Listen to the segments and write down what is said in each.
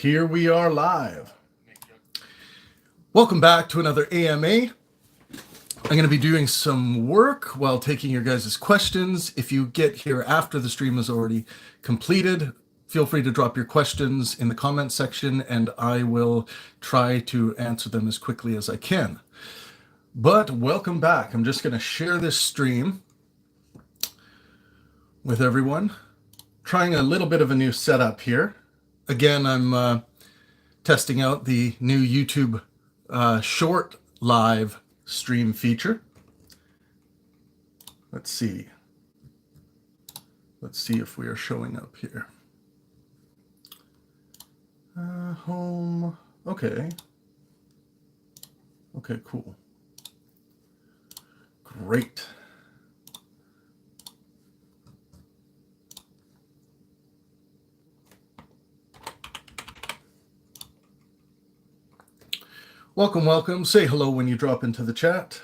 Here we are live. Welcome back to another AMA. I'm going to be doing some work while taking your guys' questions. If you get here after the stream is already completed, feel free to drop your questions in the comment section and I will try to answer them as quickly as I can. But welcome back. I'm just going to share this stream with everyone. Trying a little bit of a new setup here. Again, I'm testing out the new YouTube short live stream feature. Let's see. Let's see if we are showing up here. Home. Okay. Okay, cool. Great. Welcome, welcome. Say hello when you drop into the chat.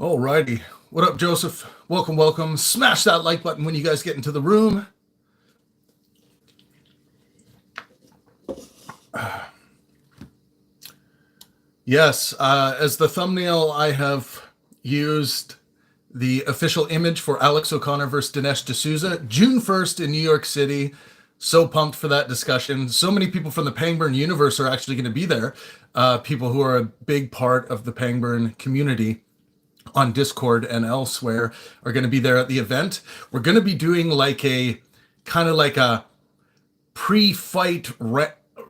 Alrighty. What up, Joseph? Welcome, welcome. Smash that like button when you guys get into the room. Yes, as the thumbnail, I have used the official image for Alex O'Connor versus Dinesh D'Souza, June 1st in New York City. So pumped for that discussion. So many people from the Pangburn Universe are actually going to be there. People who are a big part of the Pangburn community on Discord and elsewhere are going to be there at the event. We're going to be doing like a kind of like a pre-fight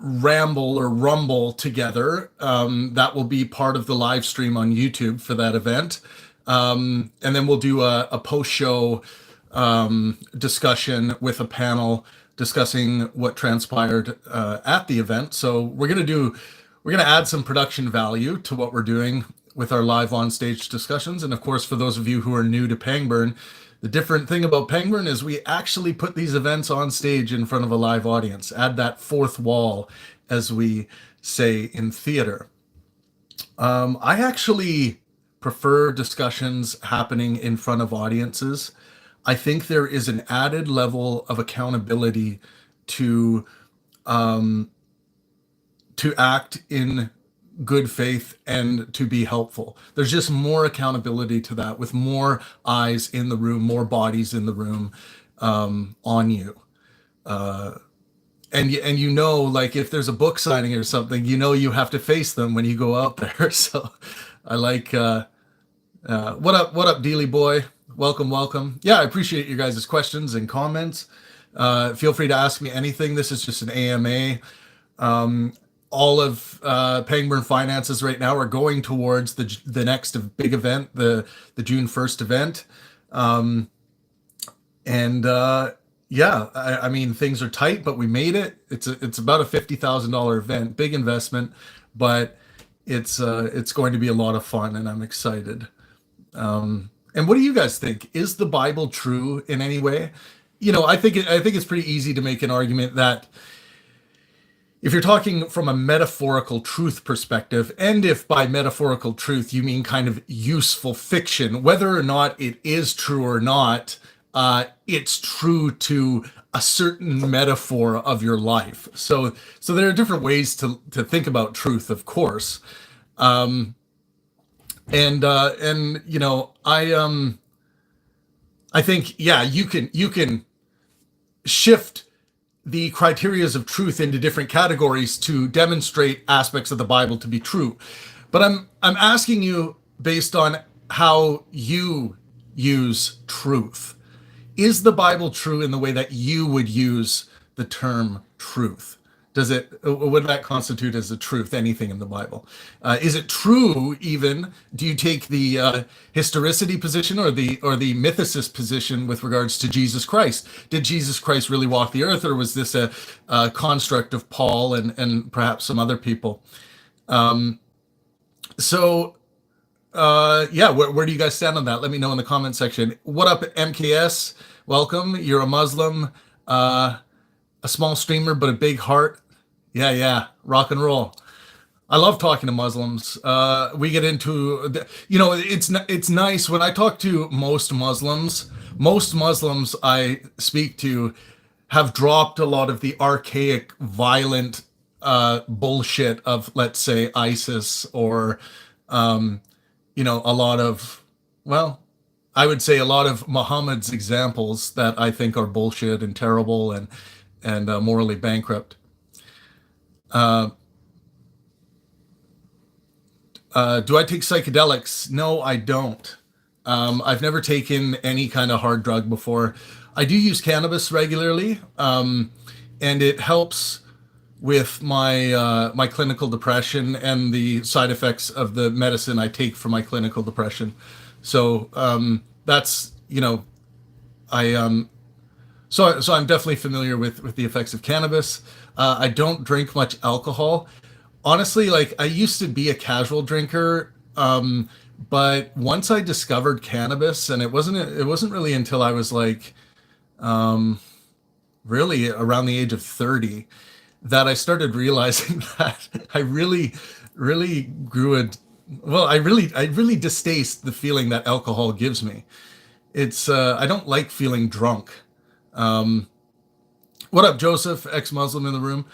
ramble or rumble together. That will be part of the live stream on YouTube for that event. And then we'll do a post-show discussion with a panel discussing what transpired at the event. So we're going to add some production value to what we're doing with our live on stage discussions. And of course, for those of you who are new to Pangburn, the different thing about Pangburn is we actually put these events on stage in front of a live audience, add that fourth wall, as we say in theater. I actually prefer discussions happening in front of audiences. I think there is an added level of accountability to act in good faith and to be helpful. There's just more accountability to that with more eyes in the room, more bodies in the room on you. And you know, like if there's a book signing or something, you know you have to face them when you go out there. So I like, what up, Dealy boy? Welcome, welcome. Yeah, I appreciate you guys' questions and comments. Feel free to ask me anything. This is just an AMA. All of Pangburn finances right now are going towards the next big event, the June 1st event. Yeah, I mean, things are tight, but we made it. It's about a $50,000 event, big investment, but it's going to be a lot of fun, and I'm excited. And what do you guys think? Is the Bible true in any way? You know, I think it's pretty easy to make an argument that if you're talking from a metaphorical truth perspective, and if by metaphorical truth you mean kind of useful fiction, whether or not it is true or not, it's true to a certain metaphor of your life. So there are different ways to think about truth, of course. And you know, I think, yeah, you can shift the criterias of truth into different categories to demonstrate aspects of the Bible to be true. But I'm asking you based on how you use truth. Is the Bible true in the way that you would use the term truth? Would that constitute as a truth, anything in the Bible? Is it true even, do you take the historicity position or the mythicist position with regards to Jesus Christ? Did Jesus Christ really walk the earth, or was this a construct of Paul and perhaps some other people? Yeah, where do you guys stand on that? Let me know in the comment section. What up, MKS? Welcome. You're a Muslim. A small streamer, but a big heart. Yeah, yeah, rock and roll. I love talking to Muslims. We get into, it's nice when I talk to most Muslims. Most Muslims I speak to have dropped a lot of the archaic, violent bullshit of, let's say, ISIS or, a lot of, well, I would say a lot of Muhammad's examples that I think are bullshit and terrible and morally bankrupt. Uh, do I take psychedelics? No, I don't. I've never taken any kind of hard drug before. I do use cannabis regularly, and it helps with my clinical depression and the side effects of the medicine I take for my clinical depression. So that's I so I'm definitely familiar with the effects of cannabis. I don't drink much alcohol. Honestly, like I used to be a casual drinker, but once I discovered cannabis, and it wasn't really until I was like really around the age of 30 that I started realizing that I really grew a well, I really distaste the feeling that alcohol gives me. It's I don't like feeling drunk. Um, what up, Joseph, ex-Muslim in the room?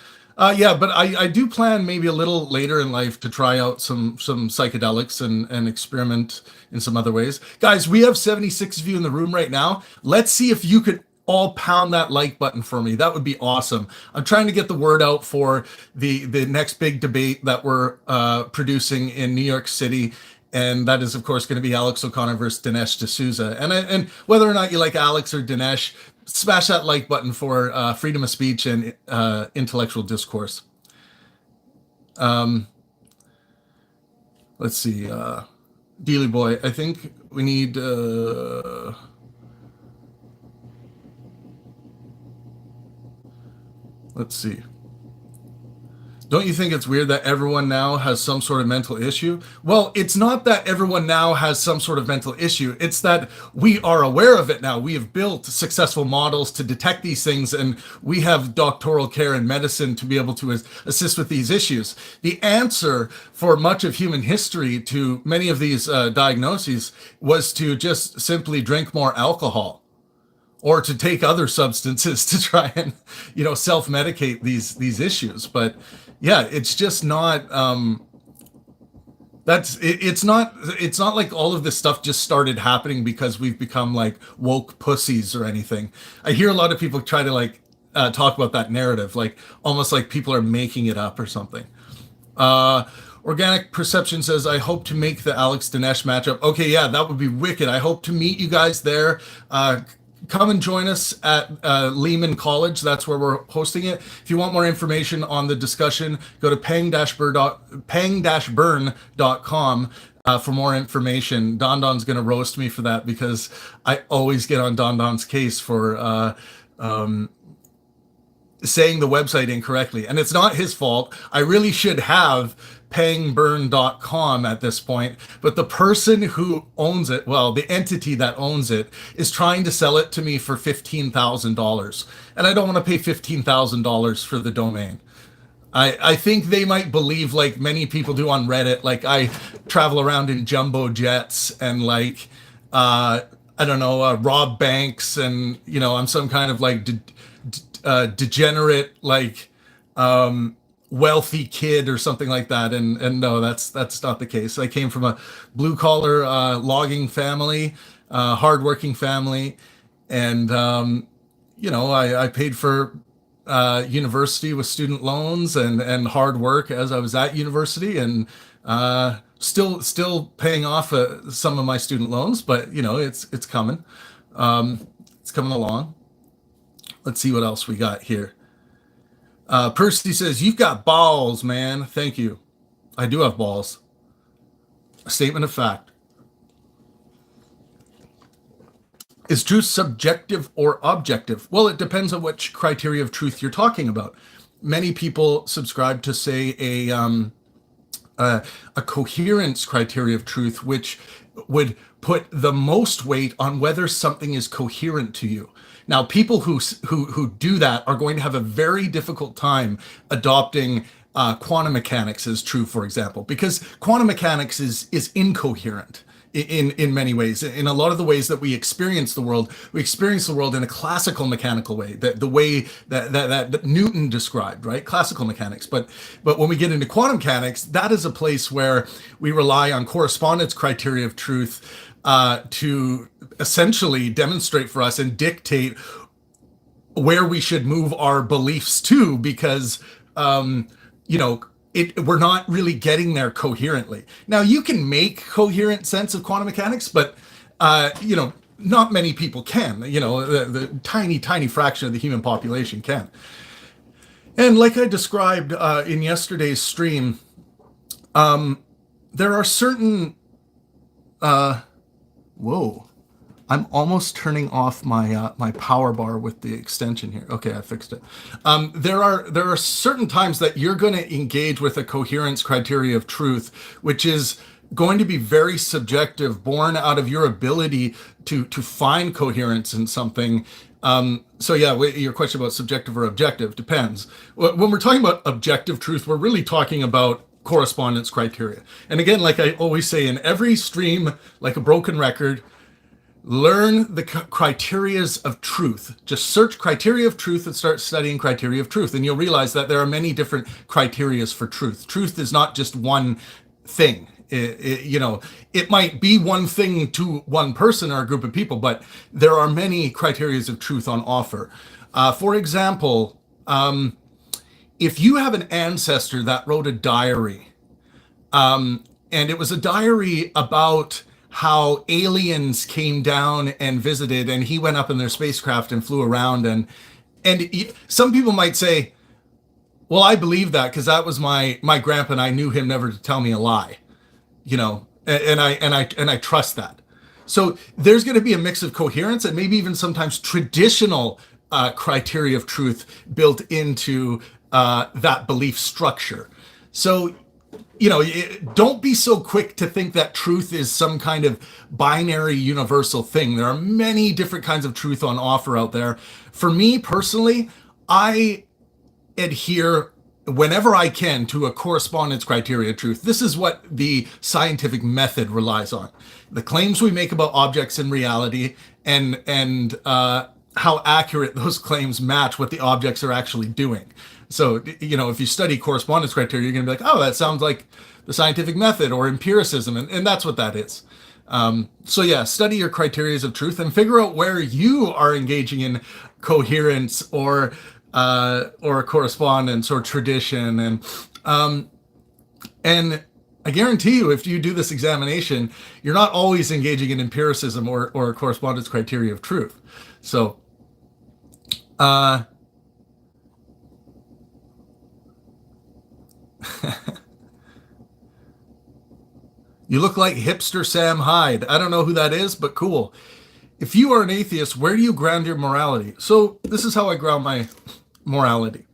Yeah, but I do plan maybe a little later in life to try out some psychedelics and experiment in some other ways. Guys, we have 76 of you in the room right now. Let's see if you could all pound that like button for me. That would be awesome. I'm trying to get the word out for the next big debate that we're producing in New York City. And that is, of course, going to be Alex O'Connor versus Dinesh D'Souza. And whether or not you like Alex or Dinesh, smash that like button for freedom of speech and intellectual discourse. Let's see. Dealey Boy, I think we need... let's see. Don't you think it's weird that everyone now has some sort of mental issue? Well, it's not that everyone now has some sort of mental issue. It's that we are aware of it now. We have built successful models to detect these things, and we have doctoral care and medicine to be able to assist with these issues. The answer for much of human history to many of these diagnoses was to just simply drink more alcohol, or to take other substances to try and self-medicate these issues. But yeah, it's just not it's not like all of this stuff just started happening because we've become like woke pussies or anything. I hear a lot of people try to like talk about that narrative, like almost like people are making it up or something. Organic Perception says, I hope to make the Alex Dinesh matchup. Okay, yeah, that would be wicked. I hope to meet you guys there. Come and join us at Lehman College. That's where we're hosting it. If you want more information on the discussion, go to pang-burn.com for more information. Don Don's going to roast me for that because I always get on Don Don's case for saying the website incorrectly. And it's not his fault. I really should have pangburn.com at this point, but the person who owns it, well, the entity that owns it, is trying to sell it to me for $15,000. And I don't want to pay $15,000 for the domain. I think they might believe, like many people do on Reddit, like I travel around in jumbo jets and like, I don't know, rob banks, and, I'm some kind of like degenerate, like, wealthy kid or something like that, and no, that's not the case. I came from a blue collar logging family, hardworking family, and I paid for university with student loans and hard work as I was at university, and still paying off some of my student loans, but it's coming. It's coming along. Let's see what else we got here. Percy says, you've got balls, man. Thank you. I do have balls. A statement of fact. Is truth subjective or objective? Well, it depends on which criteria of truth you're talking about. Many people subscribe to, say, a coherence criteria of truth, which would put the most weight on whether something is coherent to you. Now, people who do that are going to have a very difficult time adopting quantum mechanics as true, for example, because quantum mechanics is incoherent in many ways. In a lot of the ways that we experience the world in a classical mechanical way, the way that Newton described, right? Classical mechanics. But when we get into quantum mechanics, that is a place where we rely on correspondence criteria of truth to essentially demonstrate for us and dictate where we should move our beliefs to, because we're not really getting there coherently. Now, you can make coherent sense of quantum mechanics, but not many people can. The tiny fraction of the human population can. And like I described in yesterday's stream, there are certain whoa, I'm almost turning off my my power bar with the extension here. Okay, I fixed it. There are certain times that you're going to engage with a coherence criteria of truth, which is going to be very subjective, born out of your ability to find coherence in something. So yeah, your question about subjective or objective depends. When we're talking about objective truth, we're really talking about correspondence criteria. And again, like I always say in every stream, like a broken record, learn the criterias of truth. Just search criteria of truth and start studying criteria of truth. And you'll realize that there are many different criterias for truth. Truth is not just one thing. It might be one thing to one person or a group of people, but there are many criterias of truth on offer. For example, if you have an ancestor that wrote a diary, and it was a diary about how aliens came down and visited, and he went up in their spacecraft and flew around, and some people might say, well, I believe that because that was my grandpa and I knew him never to tell me a lie, and I trust that. So there's going to be a mix of coherence and maybe even sometimes traditional criteria of truth built into that belief structure. So don't be so quick to think that truth is some kind of binary universal thing. There are many different kinds of truth on offer out there. For me personally, I adhere whenever I can to a correspondence criteria of truth. This is what the scientific method relies on. The claims we make about objects in reality and how accurate those claims match what the objects are actually doing. So, if you study correspondence criteria, you're going to be like, oh, that sounds like the scientific method or empiricism. And that's what that is. So yeah, study your criterias of truth and figure out where you are engaging in coherence or correspondence or tradition. And I guarantee you, if you do this examination, you're not always engaging in empiricism or correspondence criteria of truth. So, you look like hipster Sam Hyde. I don't know who that is, but cool. If you are an atheist, where do you ground your morality? So this is how I ground my morality.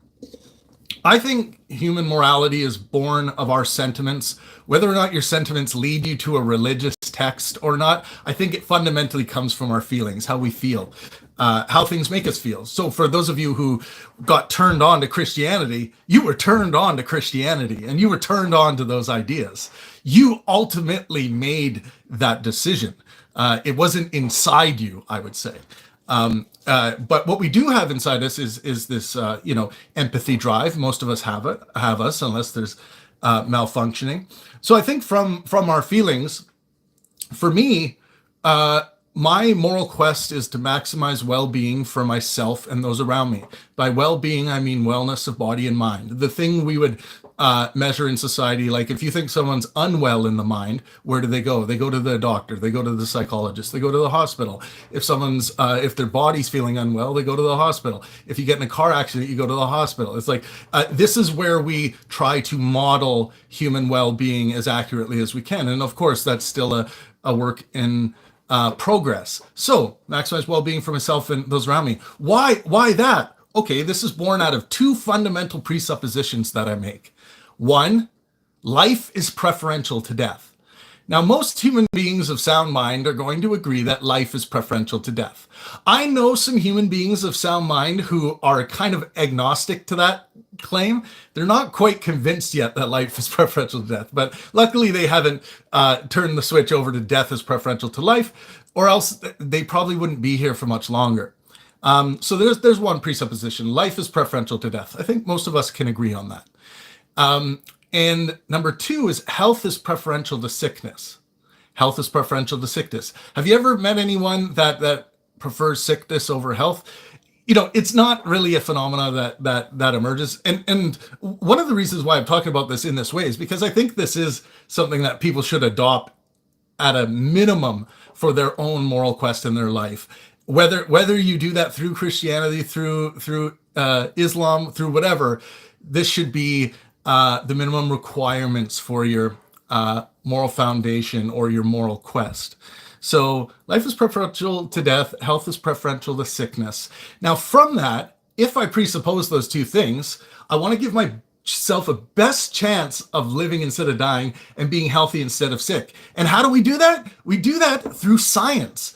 I think human morality is born of our sentiments. Whether or not your sentiments lead you to a religious text or not, I think it fundamentally comes from our feelings, how we feel, how things make us feel. So for those of you who got turned on to Christianity, you were turned on to Christianity and you were turned on to those ideas. You ultimately made that decision. It wasn't inside you, I would say. But what we do have inside us is this, empathy drive. Most of us have us, unless there's malfunctioning. So I think from our feelings, for me, my moral quest is to maximize well-being for myself and those around me. By well-being, I mean wellness of body and mind. The thing we would measure in society, like if you think someone's unwell in the mind, where do they go? They go to the doctor, they go to the psychologist, they go to the hospital. If their body's feeling unwell, they go to the hospital. If you get in a car accident, you go to the hospital. It's like, this is where we try to model human well-being as accurately as we can. And of course, that's still a work in progress. So maximize well-being for myself and those around me. Why that? Okay, this is born out of two fundamental presuppositions that I make. One, life is preferential to death. Now, most human beings of sound mind are going to agree that life is preferential to death. I know some human beings of sound mind who are kind of agnostic to that claim. They're not quite convinced yet that life is preferential to death, but luckily they haven't turned the switch over to death as preferential to life, or else they probably wouldn't be here for much longer. So there's one presupposition. Life is preferential to death. I think most of us can agree on that. And number two is health is preferential to sickness. Health is preferential to sickness. Have you ever met anyone that prefers sickness over health? You know, it's not really a phenomena that emerges. And one of the reasons why I'm talking about this in this way is because I think this is something that people should adopt at a minimum for their own moral quest in their life. Whether you do that through Christianity, through Islam, through whatever, this should be the minimum requirements for your moral foundation or your moral quest. So life is preferential to death, health is preferential to sickness. Now from that, if I presuppose those two things, I want to give myself a best chance of living instead of dying and being healthy instead of sick. And how do we do that? We do that through science.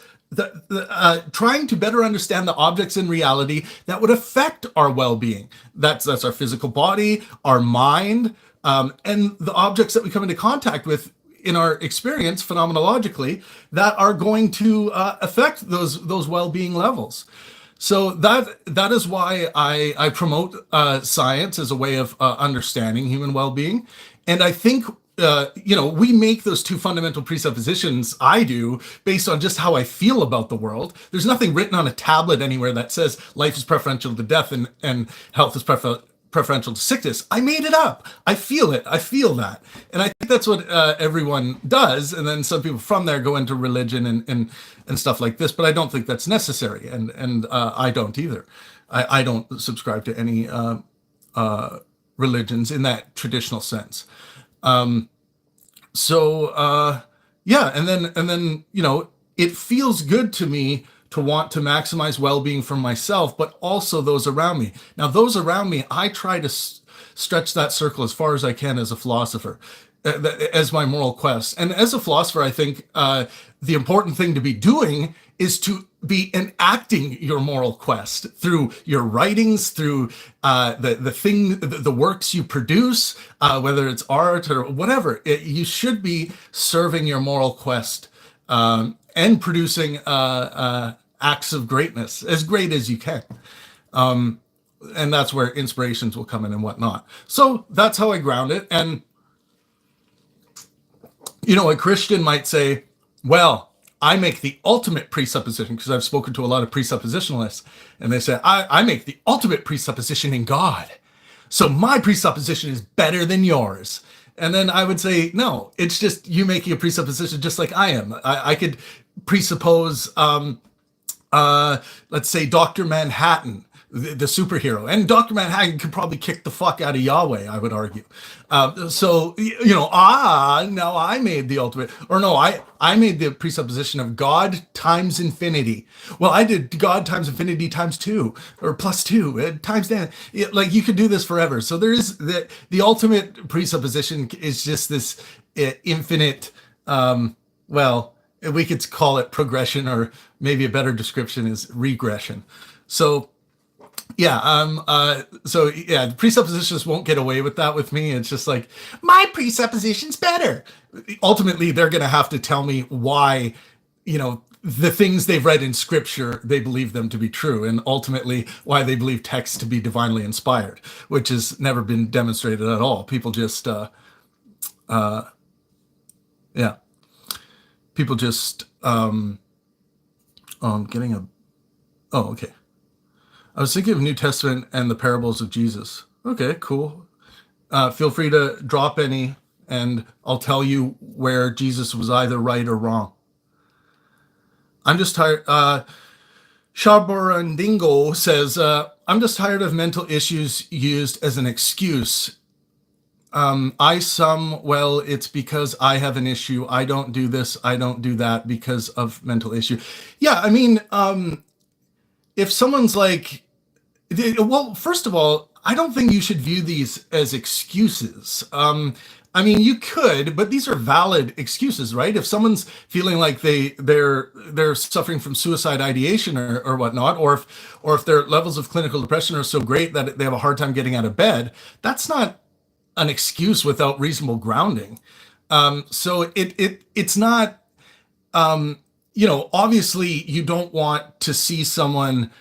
Trying to better understand the objects in reality that would affect our well-being. That's our physical body, our mind, and the objects that we come into contact with in our experience phenomenologically that are going to affect those well-being levels. So that is why I promote science as a way of understanding human well-being. And I think we make those two fundamental presuppositions, I do, based on just how I feel about the world. There's nothing written on a tablet anywhere that says life is preferential to death and health is preferential to sickness. I made it up. I feel it. I feel that. And I think that's what everyone does. And then some people from there go into religion and stuff like this, but I don't think that's necessary. And I don't either. I don't subscribe to any religions in that traditional sense. And then it feels good to me to want to maximize well-being for myself, but also those around me. Now, those around me, I try to stretch that circle as far as I can as a philosopher, as my moral quest. And as a philosopher, I think the important thing to be doing is to be enacting your moral quest through your writings, through the works you produce, whether it's art or whatever. You should be serving your moral quest and producing acts of greatness, as great as you can. And that's where inspirations will come in and whatnot. So that's how I ground it. And, a Christian might say, well, I make the ultimate presupposition, because I've spoken to a lot of presuppositionalists, and they say, I make the ultimate presupposition in God. So my presupposition is better than yours. And then I would say, no, it's just you making a presupposition just like I am. I could presuppose, let's say, Dr. Manhattan, the superhero. And Dr. Manhattan could probably kick the fuck out of Yahweh, I would argue. Now I made the ultimate, or no, I made the presupposition of God times infinity. Well, I did God times infinity times 2, or plus 2, times 10. Like, you could do this forever. So there is the ultimate presupposition is just this infinite, we could call it progression, or maybe a better description is regression. So the presuppositions won't get away with that with me. It's just like, my presupposition's better. Ultimately, they're going to have to tell me why, the things they've read in scripture, they believe them to be true, and ultimately why they believe texts to be divinely inspired, which has never been demonstrated at all. People just, okay. I was thinking of New Testament and the parables of Jesus. Okay, cool. Feel free to drop any, and I'll tell you where Jesus was either right or wrong. I'm just tired. Shaborandingo says, I'm just tired of mental issues used as an excuse. It's because I have an issue. I don't do this, I don't do that because of mental issue. Yeah, I mean, if someone's like, well, first of all, I don't think you should view these as excuses. I mean, you could, but these are valid excuses, right? If someone's feeling like they're suffering from suicide ideation or whatnot, or if their levels of clinical depression are so great that they have a hard time getting out of bed, that's not an excuse without reasonable grounding. So it's not, obviously you don't want to see someone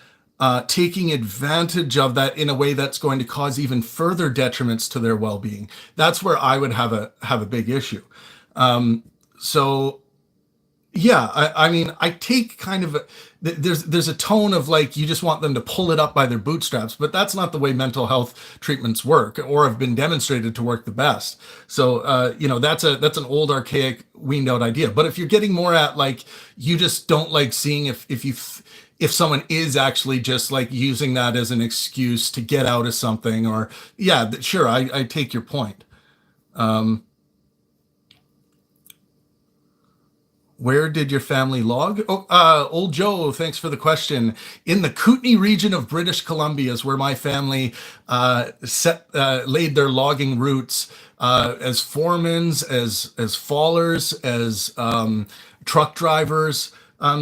taking advantage of that in a way that's going to cause even further detriments to their well-being. That's where I would have a big issue. So yeah, I mean, I take kind of there's a tone of like you just want them to pull it up by their bootstraps, but that's not the way mental health treatments work or have been demonstrated to work the best. So that's an old archaic weaned out idea. But if you're getting more at like you just don't like seeing if someone is actually just like using that as an excuse to get out of something, or yeah, sure, I take your point. Where did your family log? Oh, old Joe, thanks for the question. In the Kootenay region of British Columbia is where my family laid their logging roots as foremans, as fallers, as truck drivers.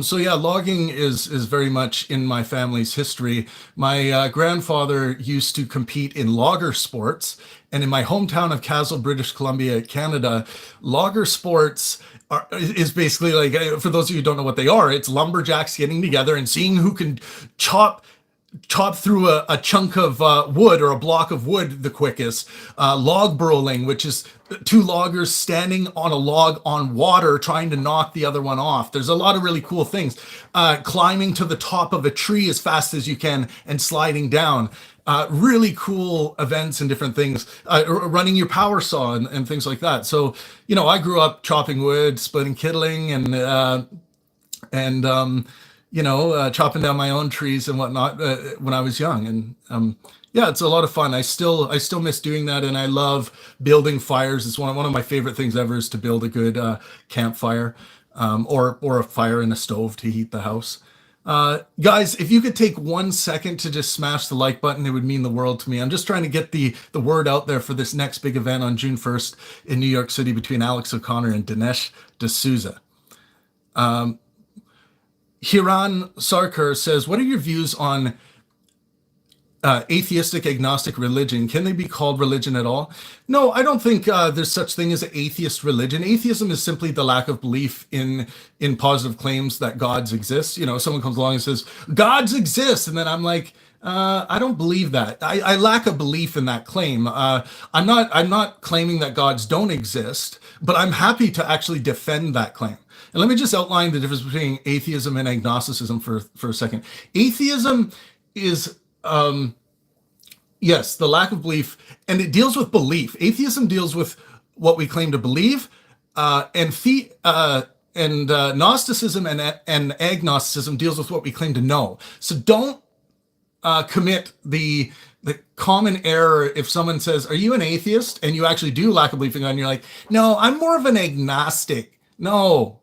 So yeah, logging is very much in my family's history. My grandfather used to compete in logger sports, and in my hometown of Castle, British Columbia, Canada, logger sports is basically like, for those of you who don't know what they are, it's lumberjacks getting together and seeing who can chop through a chunk of wood or a block of wood the quickest. Log burrowing, which is two loggers standing on a log on water trying to knock the other one off. There's a lot of really cool things. Climbing to the top of a tree as fast as you can and sliding down. Really cool events and different things. Running your power saw and things like that. So, I grew up chopping wood, splitting kittling, and chopping down my own trees and whatnot when I was young. And yeah, it's a lot of fun. I still miss doing that, and I love building fires. It's one of my favorite things ever is to build a good campfire, or a fire in a stove to heat the house. Guys, if you could take 1 second to just smash the like button, it would mean the world to me. I'm just trying to get the word out there for this next big event on June 1st in New York City between Alex O'Connor and Dinesh D'Souza. Hiran Sarkar says, what are your views on atheistic agnostic religion? Can they be called religion at all? No, I don't think there's such thing as an atheist religion. Atheism is simply the lack of belief in positive claims that gods exist. Someone comes along and says gods exist, and then I'm like, I don't believe that. I lack a belief in that claim. I'm not claiming that gods don't exist, but I'm happy to actually defend that claim. And let me just outline the difference between atheism and agnosticism for a second. Atheism is yes, the lack of belief, and it deals with belief. Atheism deals with what we claim to believe, and Gnosticism and agnosticism deals with what we claim to know. So don't commit the common error if someone says, "Are you an atheist?" and you actually do lack a belief in God, and you're like, "No, I'm more of an agnostic." No,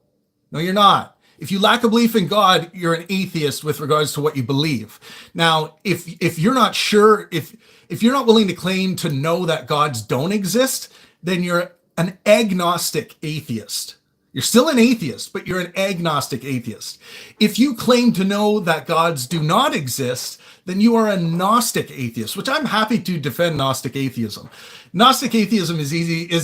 you're not. If you lack a belief in God, you're an atheist with regards to what you believe. Now, if you're not sure, if you're not willing to claim to know that gods don't exist, then you're an agnostic atheist. You're still an atheist, but you're an agnostic atheist. If you claim to know that gods do not exist, then you are a Gnostic atheist, which I'm happy to defend Gnostic atheism. Gnostic atheism is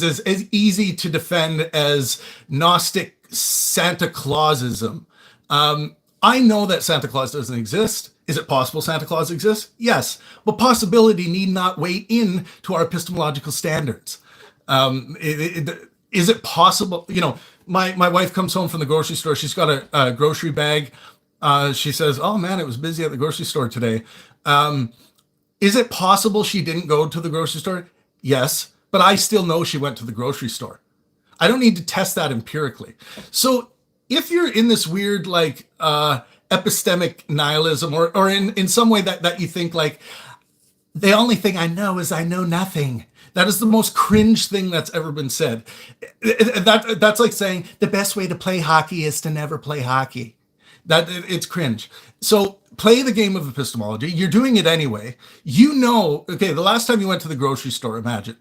as easy to defend as Gnostic Santa Clausism. I know that Santa Claus doesn't exist. Is it possible Santa Claus exists? Yes, but possibility need not weigh in to our epistemological standards. Is it possible? My wife comes home from the grocery store. She's got a grocery bag. She says, "Oh man, it was busy at the grocery store today." Is it possible she didn't go to the grocery store? Yes, but I still know she went to the grocery store. I don't need to test that empirically. So if you're in this weird like epistemic nihilism, or in some way that you think like, the only thing I know is I know nothing. That is the most cringe thing that's ever been said. That's like saying the best way to play hockey is to never play hockey. It's cringe. So play the game of epistemology. You're doing it anyway. Okay, the last time you went to the grocery store, imagine.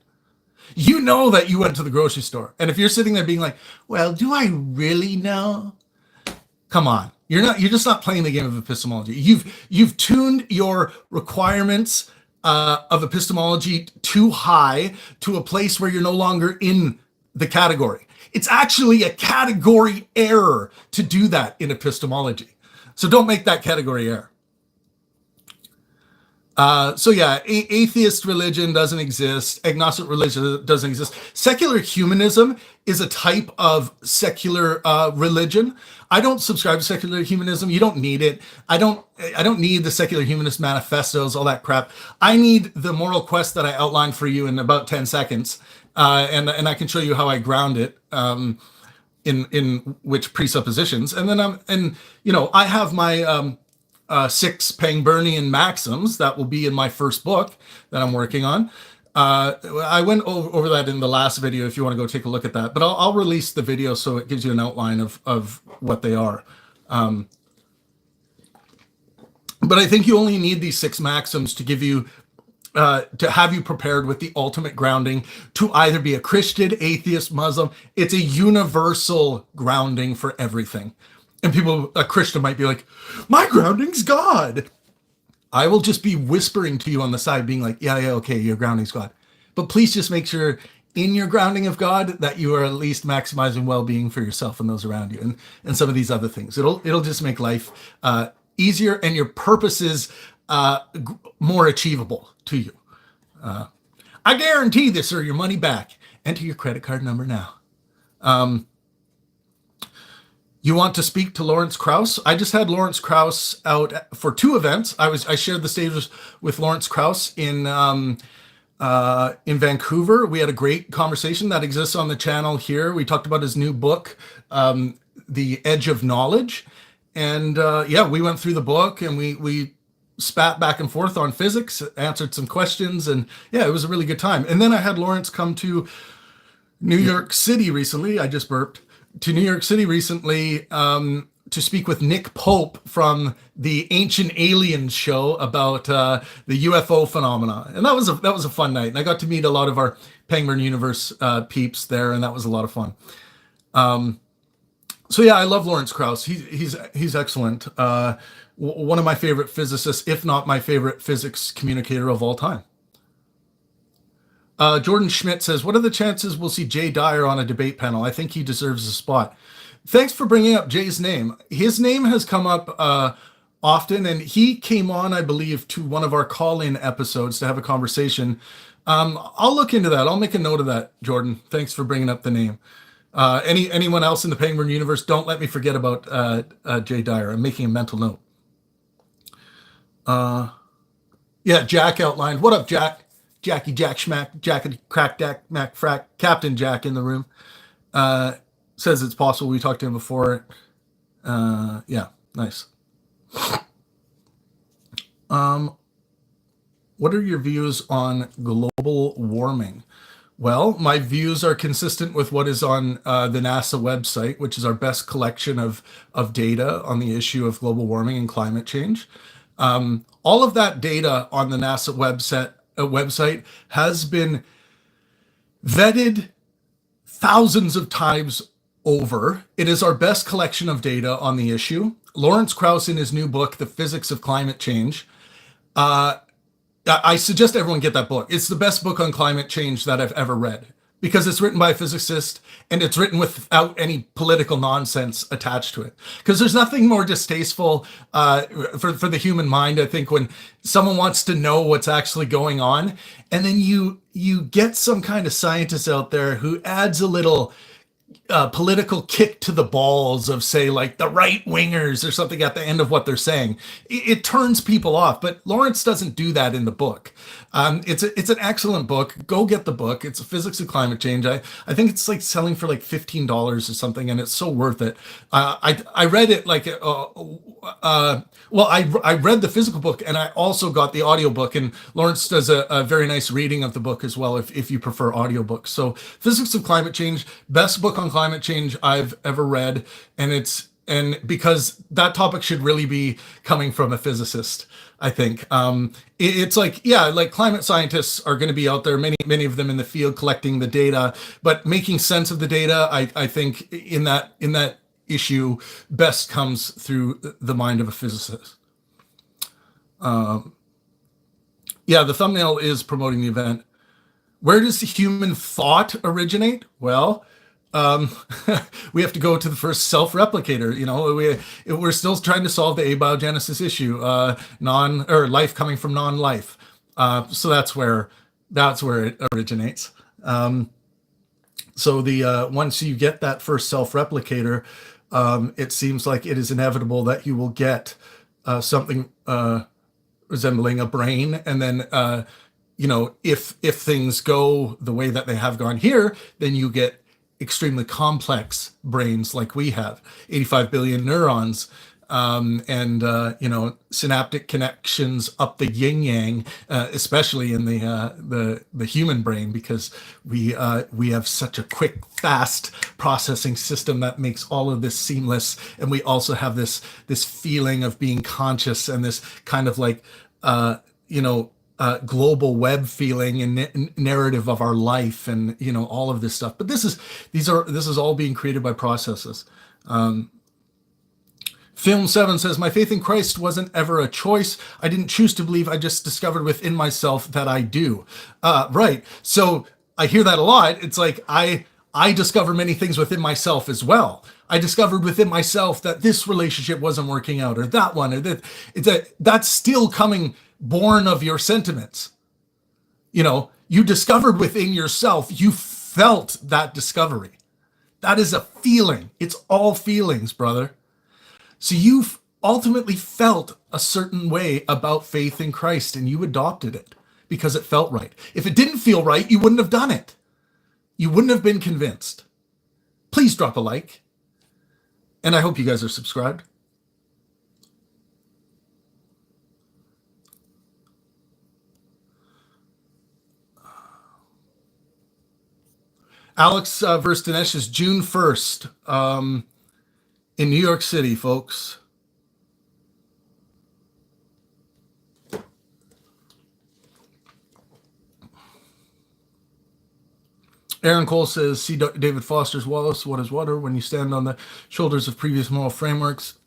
You know that you went to the grocery store. And if you're sitting there being like, well, do I really know? Come on. You're just not playing the game of epistemology. You've tuned your requirements of epistemology too high to a place where you're no longer in the category. It's actually a category error to do that in epistemology. So don't make that category error. So yeah, atheist religion doesn't exist. Agnostic religion doesn't exist. Secular humanism is a type of secular religion. I don't subscribe to secular humanism. You don't need it. I don't need the secular humanist manifestos, all that crap. I need the moral quest that I outlined for you in about 10 seconds. And I can show you how I ground it in which presuppositions. And then I have my 6 Pangburnian maxims that will be in my first book that I'm working on. I went over that in the last video if you want to go take a look at that, but I'll release the video so it gives you an outline of what they are. But I think you only need these 6 maxims to give you to have you prepared with the ultimate grounding to either be a Christian, atheist, Muslim. It's a universal grounding for everything. And a Christian might be like, my grounding's God. I will just be whispering to you on the side being like, yeah, okay, your grounding's God. But please just make sure in your grounding of God that you are at least maximizing well-being for yourself and those around you and some of these other things. It'll just make life easier and your purposes more achievable to you. I guarantee this, or your money back. Enter your credit card number now. You want to speak to Lawrence Krauss? I just had Lawrence Krauss out for 2 events. I shared the stages with Lawrence Krauss in Vancouver. We had a great conversation that exists on the channel here. We talked about his new book, The Edge of Knowledge. And we went through the book and we spat back and forth on physics, answered some questions, and it was a really good time. And then I had Lawrence come to New York City recently. I just burped. To New York City recently to speak with Nick Pope from the Ancient Aliens show about the UFO phenomena, and that was a fun night. And I got to meet a lot of our Pangburn Universe peeps there, and that was a lot of fun. So yeah, I love Lawrence Krauss. He's excellent. One of my favorite physicists, if not my favorite physics communicator of all time. Jordan Schmidt says, what are the chances we'll see Jay Dyer on a debate panel? I think he deserves a spot. Thanks for bringing up Jay's name. His name has come up often, and he came on, I believe, to one of our call-in episodes to have a conversation. I'll look into that. I'll make a note of that, Jordan. Thanks for bringing up the name. Anyone else in the Pangburn universe, don't let me forget about Jay Dyer. I'm making a mental note. Jack outlined. What up, Jack? Jackie Jack Schmack, Jack and Crack Jack Mac Frack, Captain Jack in the room. Says it's possible. We talked to him before. Nice. What are your views on global warming? Well, my views are consistent with what is on the NASA website, which is our best collection of data on the issue of global warming and climate change. All of that data on the NASA website has been vetted thousands of times over. It is our best collection of data on the issue. Lawrence Krauss, in his new book, The Physics of Climate Change, I suggest everyone get that book. It's the best book on climate change that I've ever read because it's written by a physicist and it's written without any political nonsense attached to it. Because there's nothing more distasteful for the human mind, I think, when someone wants to know what's actually going on, and then you get some kind of scientist out there who adds a little political kick to the balls of, say, like the right wingers or something at the end of what they're saying. It turns people off, but Lawrence doesn't do that in the book. It's an excellent book. Go get the book. It's Physics of Climate Change. I think it's like selling for like $15 or something, and it's so worth it. I read it like I read the physical book and I also got the audiobook, and Lawrence does a very nice reading of the book as well if you prefer audiobooks. So Physics of Climate Change, best book on climate change I've ever read, and because that topic should really be coming from a physicist. I think it's like, yeah, like climate scientists are going to be out there, many of them in the field collecting the data, but making sense of the data, I think in that issue best comes through the mind of a physicist. Yeah, the thumbnail is promoting the event. Where does human thought originate? Well, um, we have to go to the first self-replicator. We're still trying to solve the abiogenesis issue, non or life coming from non-life. So that's where it originates. So the once you get that first self-replicator, it seems like it is inevitable that you will get something resembling a brain, and then if things go the way that they have gone here, then you get extremely complex brains like we have, 85 billion neurons, and synaptic connections up the yin yang, especially in the human brain, because we have such a quick, fast processing system that makes all of this seamless, and we also have this feeling of being conscious and this kind of like global web feeling and narrative of our life, and all of this stuff. But this is all being created by processes. Film 7 says, my faith in Christ wasn't ever a choice. I didn't choose to believe. I just discovered within myself that I do. Right. So I hear that a lot. It's like I discover many things within myself as well. I discovered within myself that this relationship wasn't working out, or that one, or that's still coming born of your sentiments. You discovered within yourself, you felt that discovery. That is a feeling. It's all feelings, brother. So you've ultimately felt a certain way about faith in Christ, and you adopted it because it felt right. If it didn't feel right, you wouldn't have done it. You wouldn't have been convinced. Please drop a like. And I hope you guys are subscribed. Alex versus Dinesh is June 1st in New York City, folks. Aaron Cole says, see David Foster's Wallace, what is water? When you stand on the shoulders of previous moral frameworks,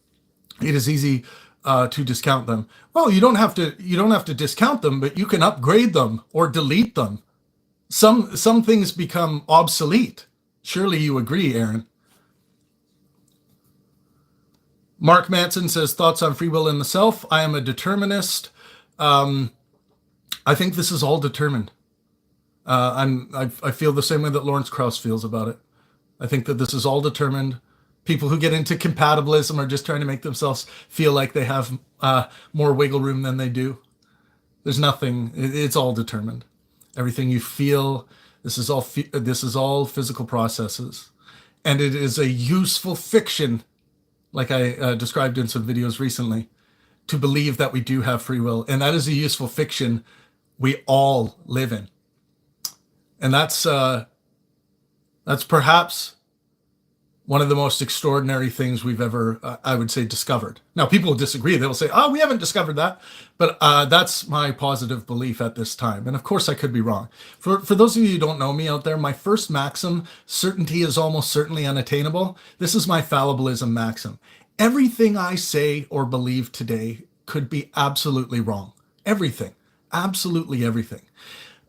it is easy to discount them. Well, you don't have to discount them, but you can upgrade them or delete them. Some things become obsolete. Surely you agree, Aaron. Mark Manson says, thoughts on free will in the self. I am a determinist. I think this is all determined. I feel the same way that Lawrence Krauss feels about it. I think that this is all determined. People who get into compatibilism are just trying to make themselves feel like they have more wiggle room than they do. There's nothing. It's all determined. Everything you feel, this is all physical processes, and it is a useful fiction, like I described in some videos recently, to believe that we do have free will, and that is a useful fiction we all live in, and that's perhaps one of the most extraordinary things we've ever, I would say, discovered. Now, people will disagree. They'll say, oh, we haven't discovered that. But that's my positive belief at this time. And of course, I could be wrong. For those of you who don't know me out there, my first maxim, certainty is almost certainly unattainable. This is my fallibilism maxim. Everything I say or believe today could be absolutely wrong. Everything. Absolutely everything.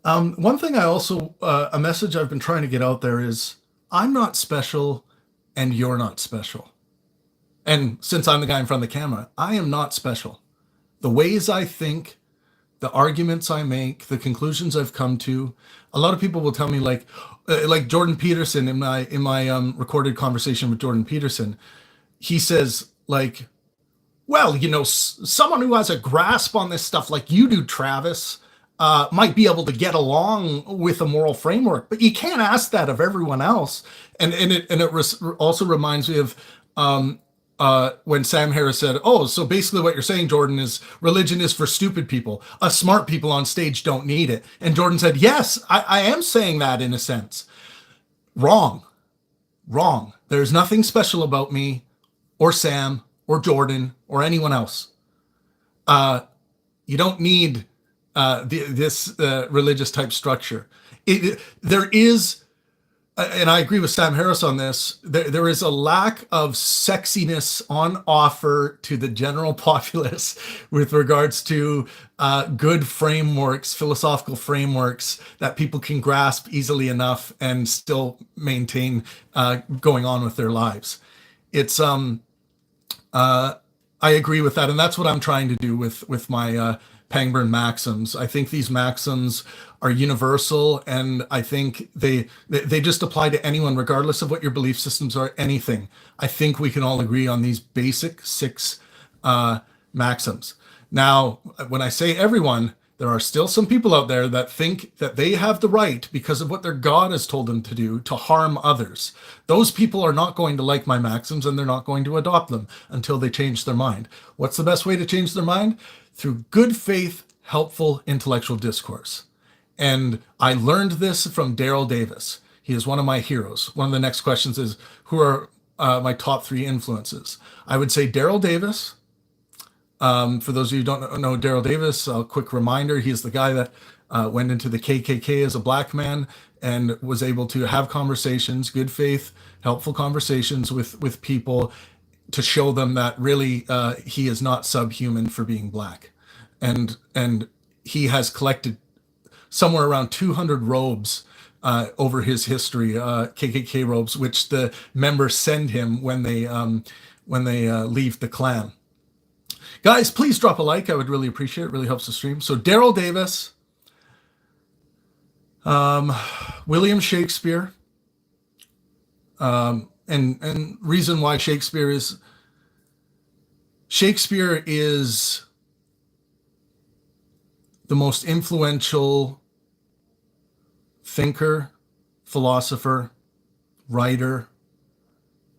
One thing I also, a message I've been trying to get out there is, I'm not special and you're not special. And since I'm the guy in front of the camera, I am not special. The ways I think, the arguments I make, the conclusions I've come to, a lot of people will tell me, like Jordan Peterson, in my recorded conversation with Jordan Peterson, he says, like, well, someone who has a grasp on this stuff like you do, Travis, might be able to get along with a moral framework, but you can't ask that of everyone else. And it also reminds me of when Sam Harris said, "Oh, so basically what you're saying, Jordan, is religion is for stupid people. Us smart people on stage don't need it." And Jordan said, "Yes, I am saying that in a sense." Wrong. There's nothing special about me, or Sam, or Jordan, or anyone else. You don't need this religious type structure. There is, and I agree with Sam Harris on this, there is a lack of sexiness on offer to the general populace with regards to good frameworks, philosophical frameworks that people can grasp easily enough and still maintain going on with their lives. It's I agree with that, and that's what I'm trying to do with my Pangburn maxims. I think these maxims are universal, and I think they just apply to anyone, regardless of what your belief systems are. Anything. I think we can all agree on these basic 6 maxims. Now, when I say everyone, there are still some people out there that think that they have the right, because of what their God has told them to do, to harm others. Those people are not going to like my maxims, and they're not going to adopt them until they change their mind. What's the best way to change their mind? Through good faith, helpful intellectual discourse. And I learned this from Daryl Davis. He is one of my heroes. One of the next questions is, who are my top 3 influences? I would say Daryl Davis. For those of you who don't know Daryl Davis, a quick reminder, he is the guy that went into the KKK as a black man and was able to have conversations, good faith, helpful conversations with people to show them that really he is not subhuman for being black. And he has collected somewhere around 200 robes over his history, KKK robes, which the members send him when they leave the Klan. Guys, please drop a like. I would really appreciate it. It really helps the stream. So Daryl Davis, William Shakespeare, and reason why Shakespeare is the most influential thinker, philosopher, writer,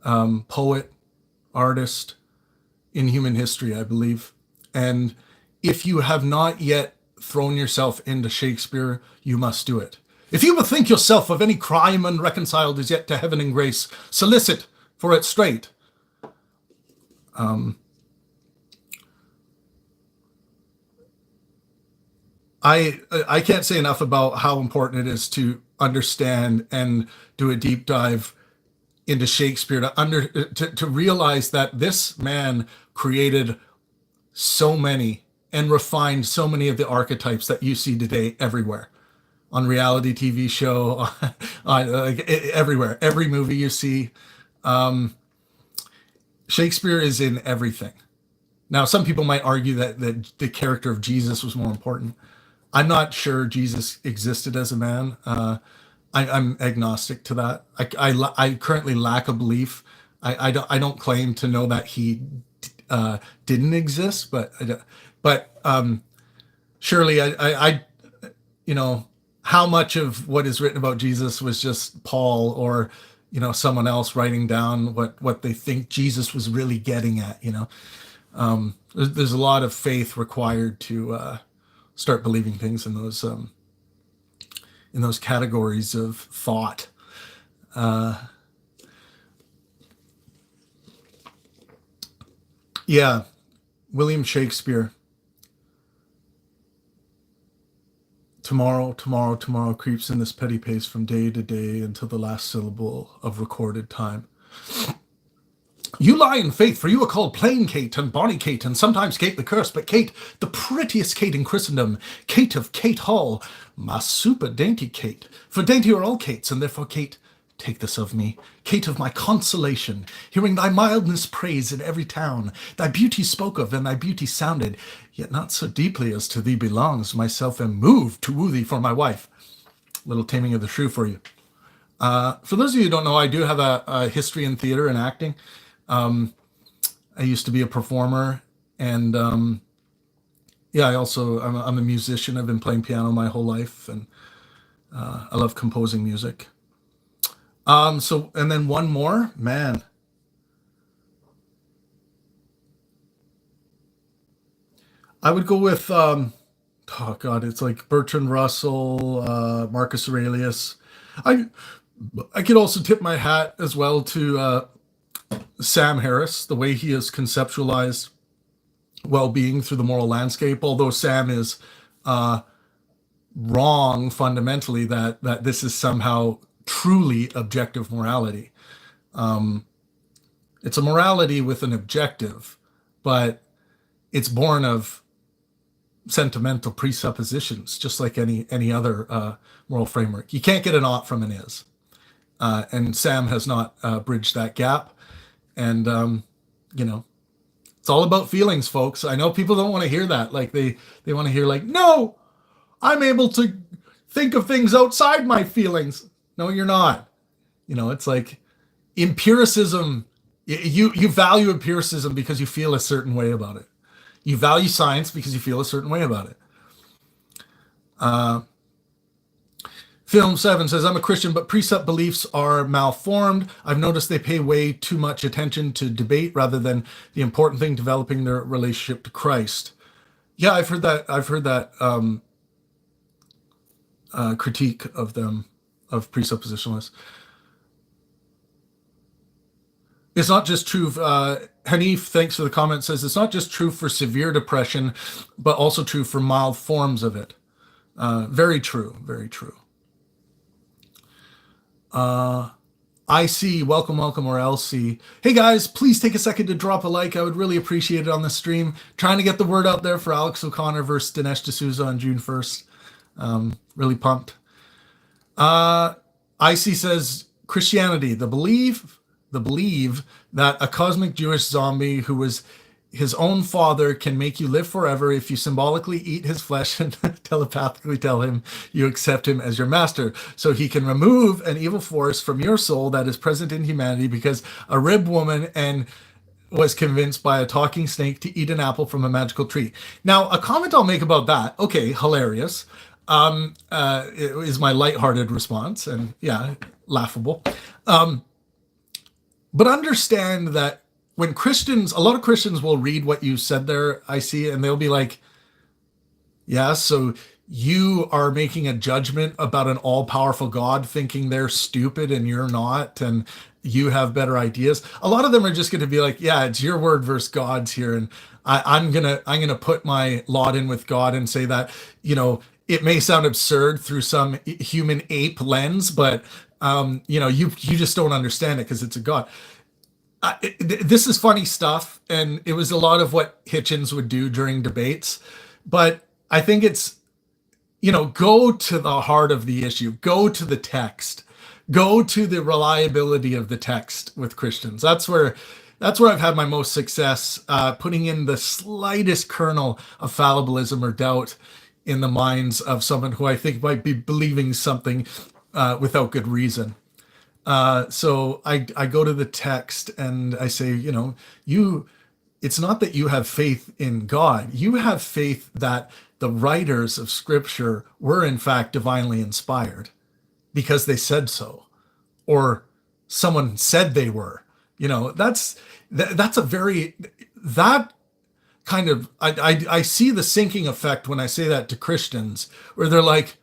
poet, artist in human history, I believe. And if you have not yet thrown yourself into Shakespeare, you must do it. If you bethink yourself of any crime unreconciled as yet to heaven and grace, solicit for it straight. I can't say enough about how important it is to understand and do a deep dive into Shakespeare to realize that this man created so many and refined so many of the archetypes that you see today everywhere, on reality TV show, everywhere, every movie you see. Shakespeare is in everything. Now, some people might argue that the character of Jesus was more important. I'm not sure Jesus existed as a man. I'm agnostic to that. I currently lack a belief. I don't claim to know that he didn't exist, but surely I how much of what is written about Jesus was just Paul or someone else writing down what they think Jesus was really getting at. There's a lot of faith required to start believing things in those categories of thought. Yeah, William Shakespeare. Tomorrow creeps in this petty pace from day to day until the last syllable of recorded time. You lie in faith, for you are called Plain Kate and Bonny Kate, and sometimes Kate the Curse, but Kate, the prettiest Kate in Christendom, Kate of Kate Hall, my super dainty Kate. For dainty are all Kates, and therefore Kate, take this of me, Kate of my consolation, hearing thy mildness praised in every town, thy beauty spoke of and thy beauty sounded, yet not so deeply as to thee belongs, myself am moved to woo thee for my wife. Little Taming of the Shrew for you. For those of you who don't know, I do have a history in theater and acting. I used to be a performer, and I'm a musician. I've been playing piano my whole life, and I love composing music. And then one more, man. I would go with it's like Bertrand Russell, Marcus Aurelius. I could also tip my hat as well to Sam Harris, the way he has conceptualized well-being through the moral landscape, although Sam is wrong fundamentally that this is somehow truly objective morality. It's a morality with an objective, but it's born of sentimental presuppositions, just like any other moral framework. You can't get an ought from an is. And Sam has not bridged that gap. And, it's all about feelings, folks. I know people don't want to hear that. Like they want to hear like, no, I'm able to think of things outside my feelings. No, you're not. It's like empiricism. You value empiricism because you feel a certain way about it. You value science because you feel a certain way about it. Film 7 says, I'm a Christian, but precept beliefs are malformed. I've noticed they pay way too much attention to debate rather than the important thing, developing their relationship to Christ. Yeah, I've heard that critique of them, of presuppositionalists. It's not just true. Hanif, thanks for the comment, says it's not just true for severe depression, but also true for mild forms of it. Very true, very true. I see, welcome, or LC. Hey guys, please take a second to drop a like. I would really appreciate it on the stream. Trying to get the word out there for Alex O'Connor versus Dinesh D'Souza on June 1st. Really pumped. IC says, Christianity, the belief that a cosmic Jewish zombie who was his own father can make you live forever if you symbolically eat his flesh and telepathically tell him you accept him as your master. So he can remove an evil force from your soul that is present in humanity because a rib woman and was convinced by a talking snake to eat an apple from a magical tree. Now, a comment I'll make about that, okay, hilarious, it is my lighthearted response, and yeah, laughable. But understand that when Christians, a lot of Christians will read what you said there, I see, and they'll be like, yeah, so you are making a judgment about an all-powerful God thinking they're stupid and you're not, and you have better ideas. A lot of them are just going to be like, yeah, it's your word versus God's here, and I'm gonna put my lot in with God and say that, it may sound absurd through some human ape lens, but you just don't understand it because it's a God. This is funny stuff, and it was a lot of what Hitchens would do during debates, but I think it's, go to the heart of the issue, go to the text, go to the reliability of the text with Christians. That's where I've had my most success, putting in the slightest kernel of fallibilism or doubt in the minds of someone who I think might be believing something without good reason. So I go to the text and I say, it's not that you have faith in God. You have faith that the writers of Scripture were in fact divinely inspired because they said so, or someone said they were. That's a very, that kind of, I see the sinking effect when I say that to Christians, where they're like,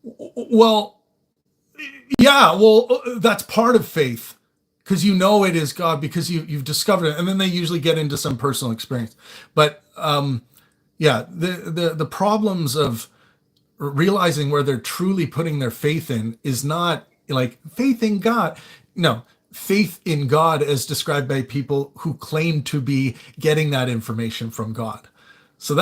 well, yeah, well, that's part of faith because it is God because you've discovered it, and then they usually get into some personal experience. But the problems of realizing where they're truly putting their faith in is not like faith in God. No, faith in God as described by people who claim to be getting that information from God. So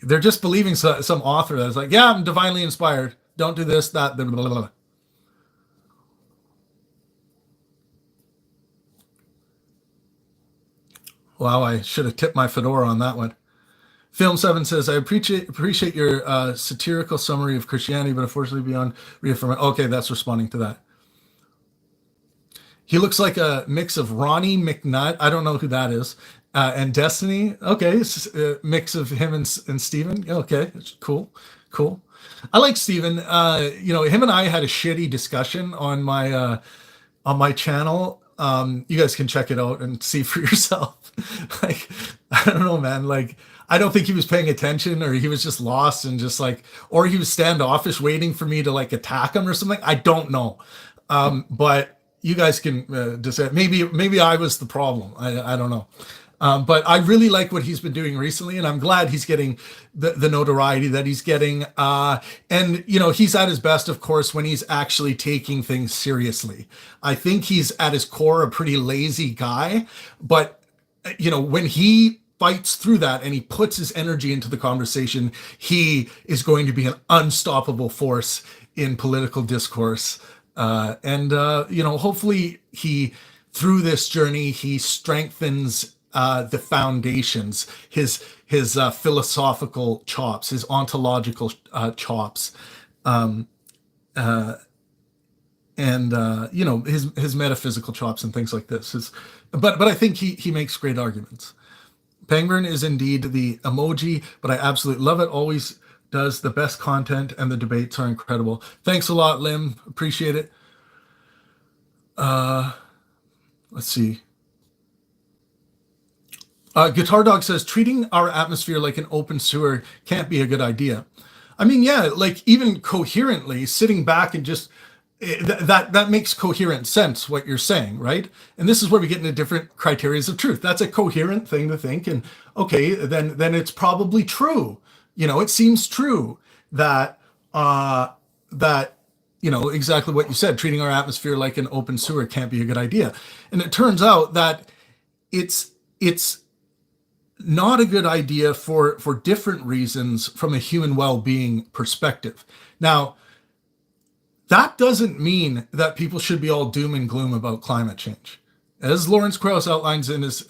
they're just believing some author that's like, yeah, I'm divinely inspired. Don't do this, that, blah, blah, blah. Wow, I should have tipped my fedora on that one. Film 7 says, I appreciate your satirical summary of Christianity, but unfortunately beyond reaffirming. Okay, that's responding to that. He looks like a mix of Ronnie McNutt, I don't know who that is, and Destiny. Okay, it's a mix of him and Steven. Okay, cool. I like Steven. Him and I had a shitty discussion on my channel. You guys can check it out and see for yourself. Like, I don't know, man. Like, I don't think he was paying attention, or he was just lost and just like, or he was standoffish waiting for me to like attack him or something. I don't know. But you guys can decide. Maybe I was the problem. I don't know. But I really like what he's been doing recently, and I'm glad he's getting the notoriety that he's getting. And, he's at his best, of course, when he's actually taking things seriously. I think he's at his core a pretty lazy guy, but, when he fights through that and he puts his energy into the conversation, he is going to be an unstoppable force in political discourse. Hopefully through this journey, he strengthens the foundations, his philosophical chops, his ontological chops, his metaphysical chops and things like this. But I think he makes great arguments. Pangburn is indeed the emoji, but I absolutely love it. Always does the best content, and the debates are incredible. Thanks a lot, Lim. Appreciate it. Let's see. Guitar Dog says, treating our atmosphere like an open sewer can't be a good idea. I mean, yeah, like even coherently sitting back and just that makes coherent sense what you're saying, right? And this is where we get into different criterias of truth. That's a coherent thing to think, and okay, then it's probably true. It seems true that exactly what you said, treating our atmosphere like an open sewer can't be a good idea. And it turns out that it's not a good idea for different reasons from a human well-being perspective. Now, that doesn't mean that people should be all doom and gloom about climate change. As Lawrence Krauss outlines in his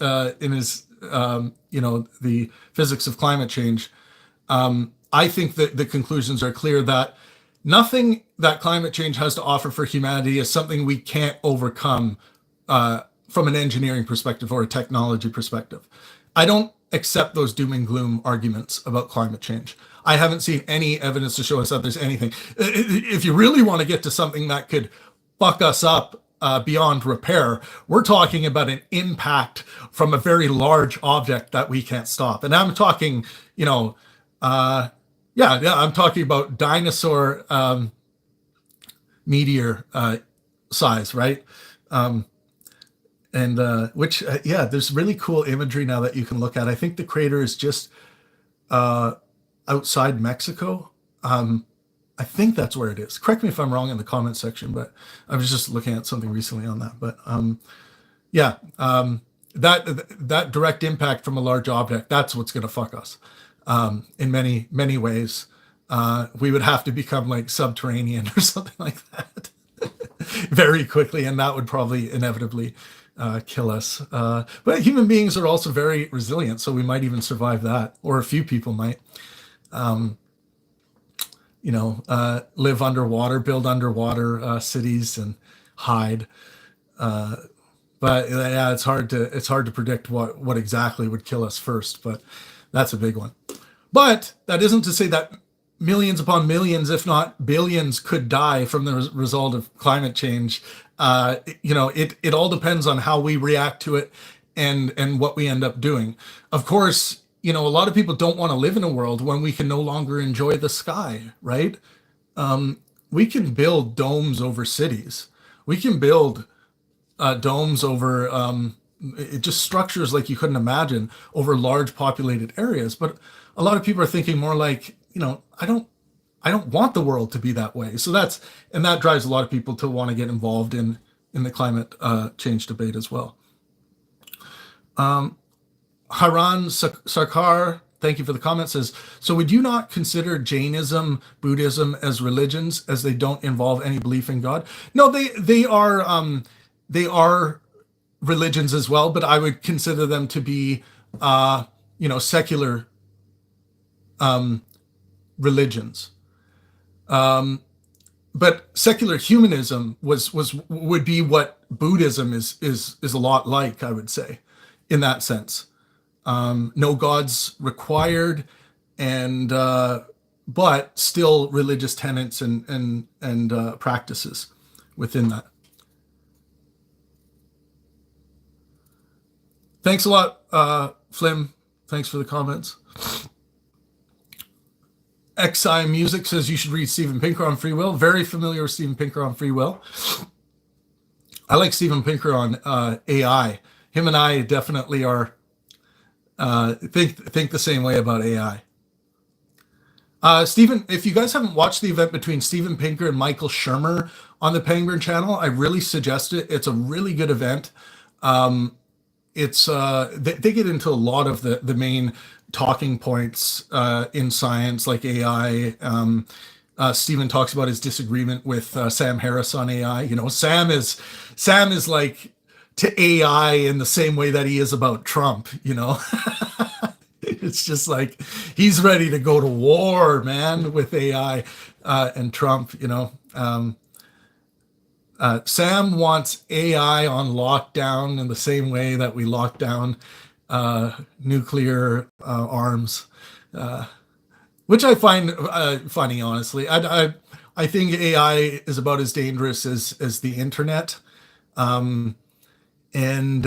the physics of climate change, I think that the conclusions are clear that nothing that climate change has to offer for humanity is something we can't overcome from an engineering perspective or a technology perspective. I don't accept those doom and gloom arguments about climate change. I haven't seen any evidence to show us that there's anything. If you really want to get to something that could fuck us up beyond repair, we're talking about an impact from a very large object that we can't stop. And I'm talking, I'm talking about dinosaur meteor size, right? There's really cool imagery now that you can look at. I think the crater is just outside Mexico. I think that's where it is. Correct me if I'm wrong in the comment section, but I was just looking at something recently on that. But that direct impact from a large object, that's what's going to fuck us in many, many ways. We would have to become like subterranean or something like that very quickly, and that would probably inevitably kill us. But human beings are also very resilient, so we might even survive that, or a few people might. Live underwater, build underwater cities, and hide. But yeah, it's hard to predict what exactly would kill us first. But that's a big one. But that isn't to say that millions upon millions, if not billions, could die from the result of climate change. It all depends on how we react to it and what we end up doing. Of course, a lot of people don't want to live in a world when we can no longer enjoy the sky, right? We can build domes over cities. We can build domes over just structures like you couldn't imagine over large populated areas. But a lot of people are thinking more like, I don't want the world to be that way. So that drives a lot of people to want to get involved in the climate change debate as well. Haran Sarkar, thank you for the comment, says, so would you not consider Jainism, Buddhism as religions as they don't involve any belief in God? No, they are religions as well, but I would consider them to be secular religions. But secular humanism would be what Buddhism is a lot like, I would say, in that sense. No gods required, and but still religious tenets and practices within that. Thanks a lot, Flim. Thanks for the comments. XI Music says you should read Steven Pinker on free will. Very familiar with Steven Pinker on free will. I like Steven Pinker on AI. Him and I definitely are think the same way about AI. Stephen, if you guys haven't watched the event between Steven Pinker and Michael Shermer on the Pangburn channel, I really suggest it. It's a really good event. They get into a lot of the main talking points in science, like AI. Stephen talks about his disagreement with Sam Harris on AI. You know, Sam is like to AI in the same way that he is about Trump. You know, it's just like he's ready to go to war, man, with AI and Trump. You know. Sam wants AI on lockdown in the same way that we lock down nuclear arms, which I find funny, honestly. I think AI is about as dangerous as the internet, and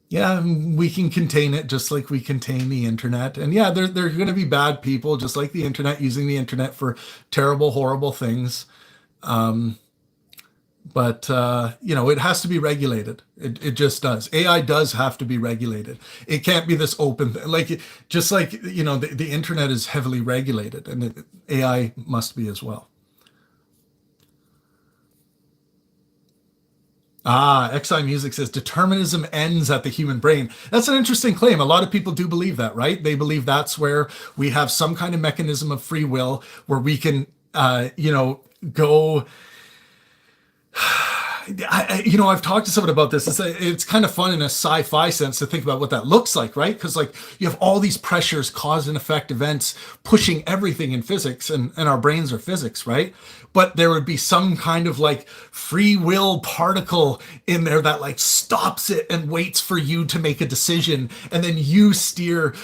yeah, we can contain it just like we contain the internet. And yeah, there are going to be bad people, just like the internet, using the internet for terrible, horrible things. But you know, it has to be regulated. It just does. AI does have to be regulated. It can't be this open, like just like, you know, the internet is heavily regulated, and AI must be as well. XI Music says determinism ends at the human brain. That's an interesting claim. A lot of people do believe that, right? They believe that's where we have some kind of mechanism of free will where we can, you know, go. You know, I've talked to someone about this. It's kind of fun in a sci-fi sense to think about what that looks like, right? Because like you have all these pressures, cause and effect events pushing everything in physics, and our brains are physics, right? But there would be some kind of like free will particle in there that like stops it and waits for you to make a decision, and then you steer,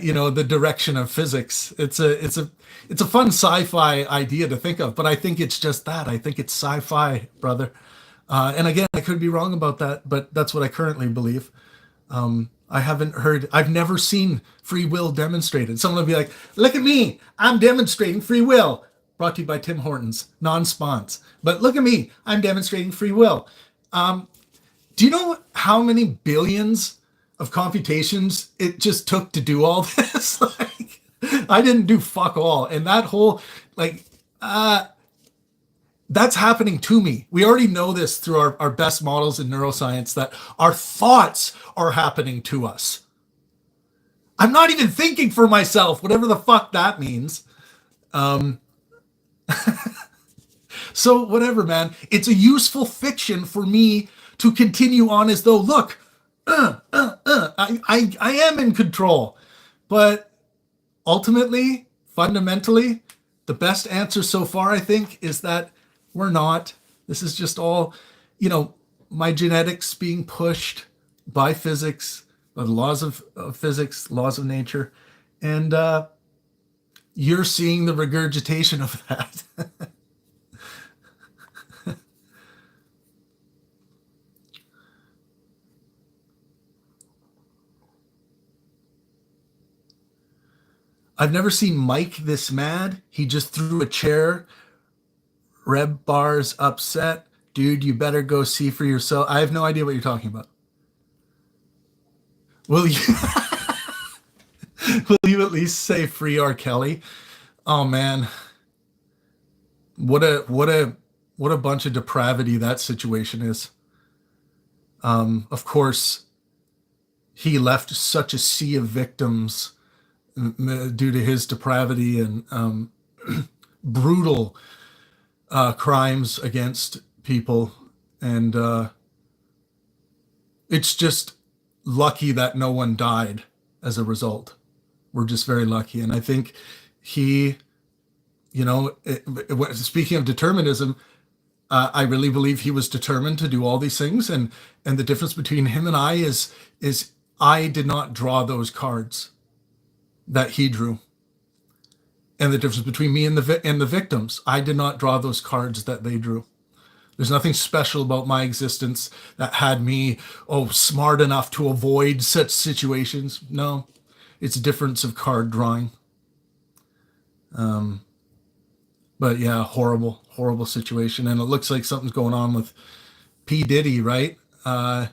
you know, the direction of physics. It's a fun sci-fi idea to think of, but I think it's just that. I think it's sci-fi, brother. And again, I could be wrong about that, but that's what I currently believe. I've never seen free will demonstrated. Someone will be like, look at me, I'm demonstrating free will. Brought to you by Tim Hortons, non-spons. But look at me, I'm demonstrating free will. Do you know how many billions of computations it just took to do all this? Like, I didn't do fuck all. And that whole, like, that's happening to me. We already know this through our best models in neuroscience, that our thoughts are happening to us. I'm not even thinking for myself, whatever the fuck that means. So whatever, man. It's a useful fiction for me to continue on as though, look, I am in control. But ultimately, fundamentally, the best answer so far, I think, is that we're not. This is just all, you know, my genetics being pushed by physics, by the laws of physics, laws of nature, and you're seeing the regurgitation of that. I've never seen Mike this mad. He just threw a chair. Reb Bar's upset. Dude, you better go see for yourself. I have no idea what you're talking about. Will you will you at least say free R. Kelly? Oh man. What a bunch of depravity that situation is. Of course, he left such a sea of victims due to his depravity and brutal crimes against people, and it's just lucky that no one died as a result. We're just very lucky, and I think he, you know, speaking of determinism, I really believe he was determined to do all these things, and the difference between him and I is I did not draw those cards that he drew. And the difference between me and the victims, I did not draw those cards that they drew. There's nothing special about my existence that had me, smart enough to avoid such situations. No, it's a difference of card drawing. But yeah, horrible situation. And it looks like something's going on with P. Diddy, right? I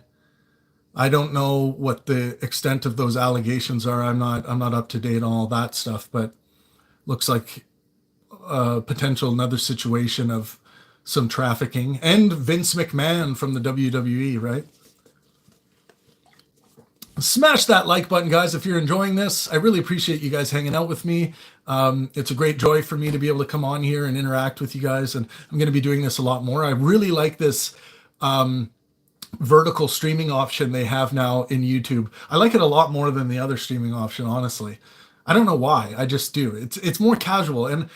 I don't know what the extent of those allegations are. I'm not up to date on all that stuff, but looks like potential another situation of some trafficking. And Vince McMahon from the WWE, right? Smash that like button, guys, if you're enjoying this. I really appreciate you guys hanging out with me. It's a great joy for me to be able to come on here and interact with you guys, and I'm going to be doing this a lot more. I really like this vertical streaming option they have now in YouTube. I like it a lot more than the other streaming option, honestly. I don't know why. I just do. It's more casual, and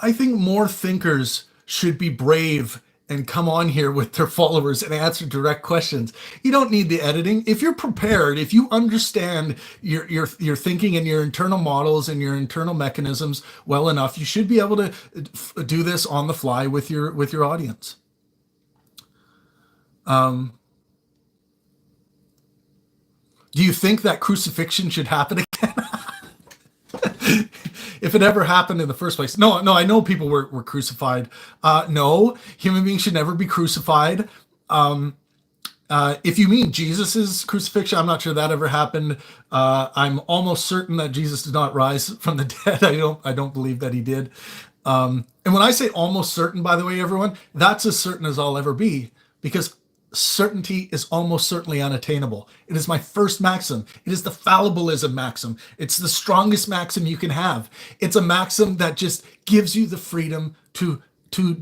I think more thinkers should be brave and come on here with their followers and answer direct questions. You don't need the editing. If you're prepared, if you understand your thinking and your internal models and your internal mechanisms well enough, you should be able to do this on the fly with your audience. Do you think that crucifixion should happen again? If it ever happened in the first place. No, I know people were crucified. No, human beings should never be crucified. If you mean Jesus's crucifixion, I'm not sure that ever happened. I'm almost certain that Jesus did not rise from the dead. I don't believe that he did. And when I say almost certain, by the way, everyone, that's as certain as I'll ever be, because certainty is almost certainly unattainable. It is my first maxim. It is the fallibilism maxim. It's the strongest maxim you can have. It's a maxim that just gives you the freedom to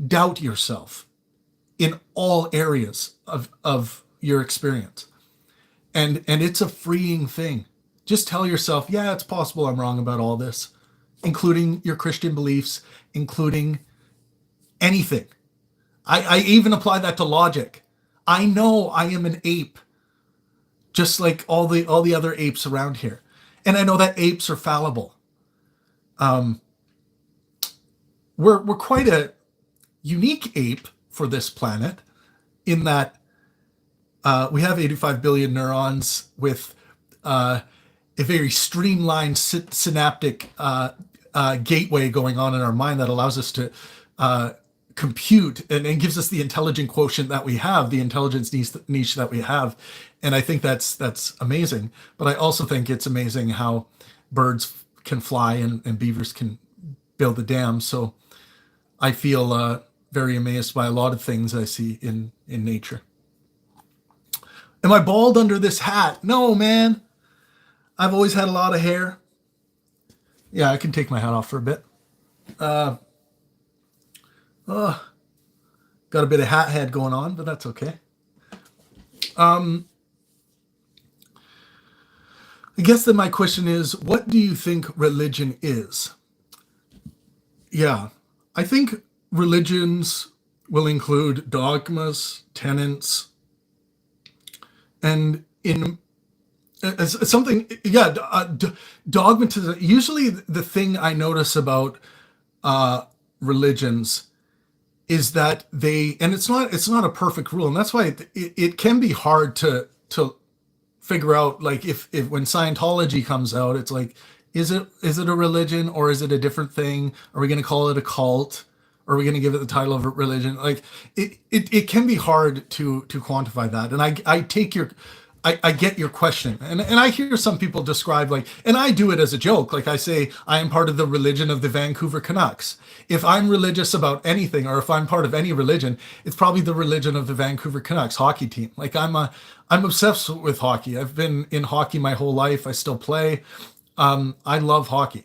doubt yourself in all areas of your experience. And it's a freeing thing. Just tell yourself, yeah, it's possible I'm wrong about all this, including your Christian beliefs, including anything. I even apply that to logic. I know I am an ape, just like all the other apes around here. And I know that apes are fallible. We're quite a unique ape for this planet in that we have 85 billion neurons with a very streamlined synaptic gateway going on in our mind that allows us to compute and gives us the intelligent quotient that we have, the intelligence niche that we have. And I think that's amazing. But I also think it's amazing how birds can fly and beavers can build a dam. So I feel very amazed by a lot of things I see in nature. Am I bald under this hat? No, man. I've always had a lot of hair. Yeah, I can take my hat off for a bit. Got a bit of hat head going on, but that's okay. I guess then my question is, what do you think religion is? Yeah, I think religions will include dogmas, tenets, and in something, yeah, dogmatism. Usually the thing I notice about religions is that and it's not a perfect rule, and that's why it can be hard to figure out, like, if when Scientology comes out, it's like, is it a religion or is it a different thing? Are we going to call it a cult? Or are we going to give it the title of religion? Like, it can be hard to quantify that, and I get your question, and I hear some people describe, like, and I do it as a joke. Like, I say, I am part of the religion of the Vancouver Canucks. If I'm religious about anything, or if I'm part of any religion, it's probably the religion of the Vancouver Canucks hockey team. Like, I'm obsessed with hockey. I've been in hockey my whole life. I still play. I love hockey.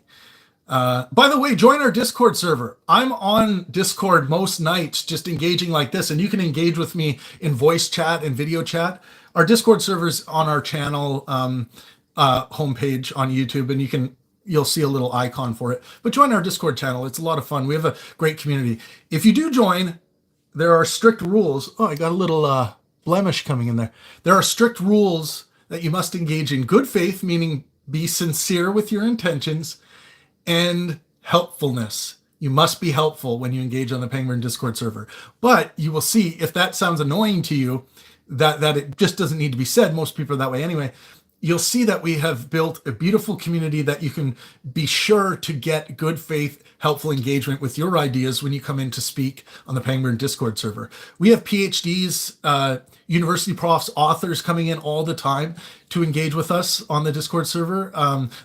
By the way, join our Discord server. I'm on Discord most nights, just engaging like this, and you can engage with me in voice chat and video chat. Our Discord server's on our channel homepage on YouTube, and you'll see a little icon for it. But join our Discord channel. It's a lot of fun. We have a great community. If you do join, there are strict rules. Oh, I got a little blemish coming in there. There are strict rules that you must engage in good faith, meaning be sincere with your intentions, and helpfulness. You must be helpful when you engage on the Pangburn Discord server. But you will see, if that sounds annoying to you, that it just doesn't need to be said. Most people are that way anyway. you'll see that we have built a beautiful community that you can be sure to get good faith, helpful engagement with your ideas when you come in to speak on the Pangburn Discord server. We have PhDs, university profs, authors coming in all the time to engage with us on the Discord server.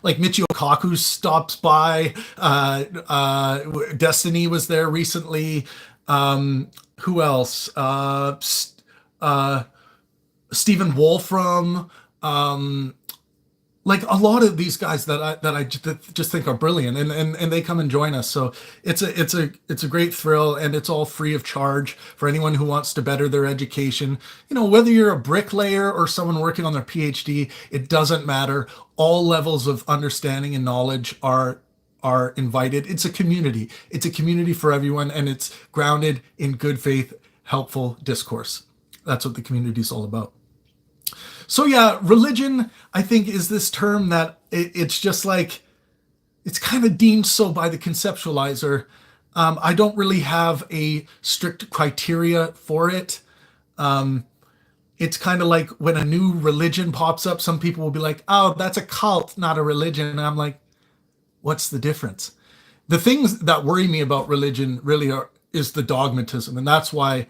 Like Michio Kaku stops by. Destiny was there recently. Who else? Stephen Wolfram. Like a lot of these guys that I just think are brilliant, and they come and join us. So it's a great thrill, and it's all free of charge for anyone who wants to better their education. You know, whether you're a bricklayer or someone working on their PhD, it doesn't matter. All levels of understanding and knowledge are invited. It's a community. It's a community for everyone, and it's grounded in good faith, helpful discourse. That's what the community is all about. So yeah, religion, I think, is this term that it's just like, it's kind of deemed so by the conceptualizer. I don't really have a strict criteria for it. It's kind of like when a new religion pops up, some people will be like, oh, that's a cult, not a religion. And I'm like, what's the difference? The things that worry me about religion really is the dogmatism. And that's why,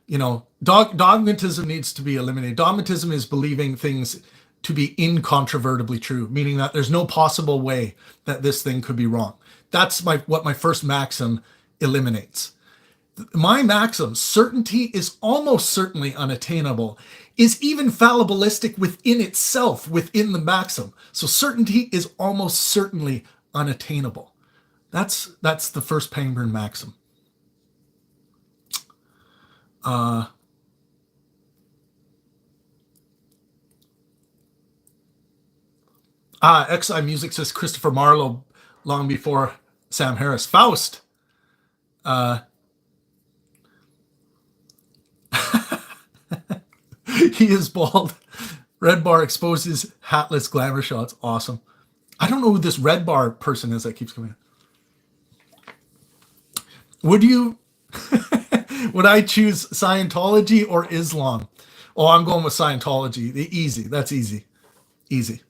you know, dogmatism needs to be eliminated. Dogmatism is believing things to be incontrovertibly true, meaning that there's no possible way that this thing could be wrong. That's what my first maxim eliminates. My maxim, certainty is almost certainly unattainable, is even fallibilistic within itself, within the maxim. So certainty is almost certainly unattainable. That's the first Pangburn maxim. XI Music says Christopher Marlowe long before Sam Harris. Faust. He is bald. Red Bar exposes hatless glamour shots. Awesome. I don't know who this Red Bar person is that keeps coming in. Would you... Would I choose Scientology or Islam? Oh, I'm going with Scientology. Easy. That's easy. Easy.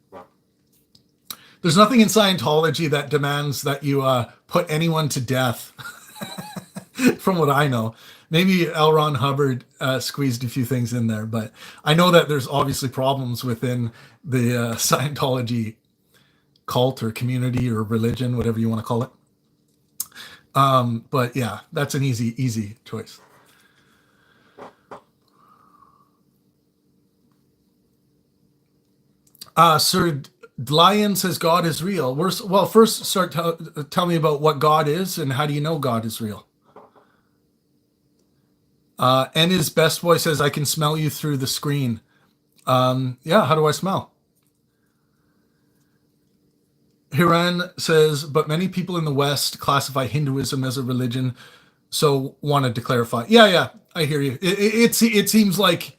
There's nothing in Scientology that demands that you put anyone to death, from what I know. Maybe L. Ron Hubbard squeezed a few things in there, but I know that there's obviously problems within the Scientology cult or community or religion, whatever you want to call it. But yeah, that's an easy choice. Sir Lion says God is real. Well, first tell me about what God is and how do you know God is real? And his best boy says, I can smell you through the screen. Yeah, how do I smell? Hiran says, but many people in the West classify Hinduism as a religion, so wanted to clarify. Yeah, I hear you. It seems like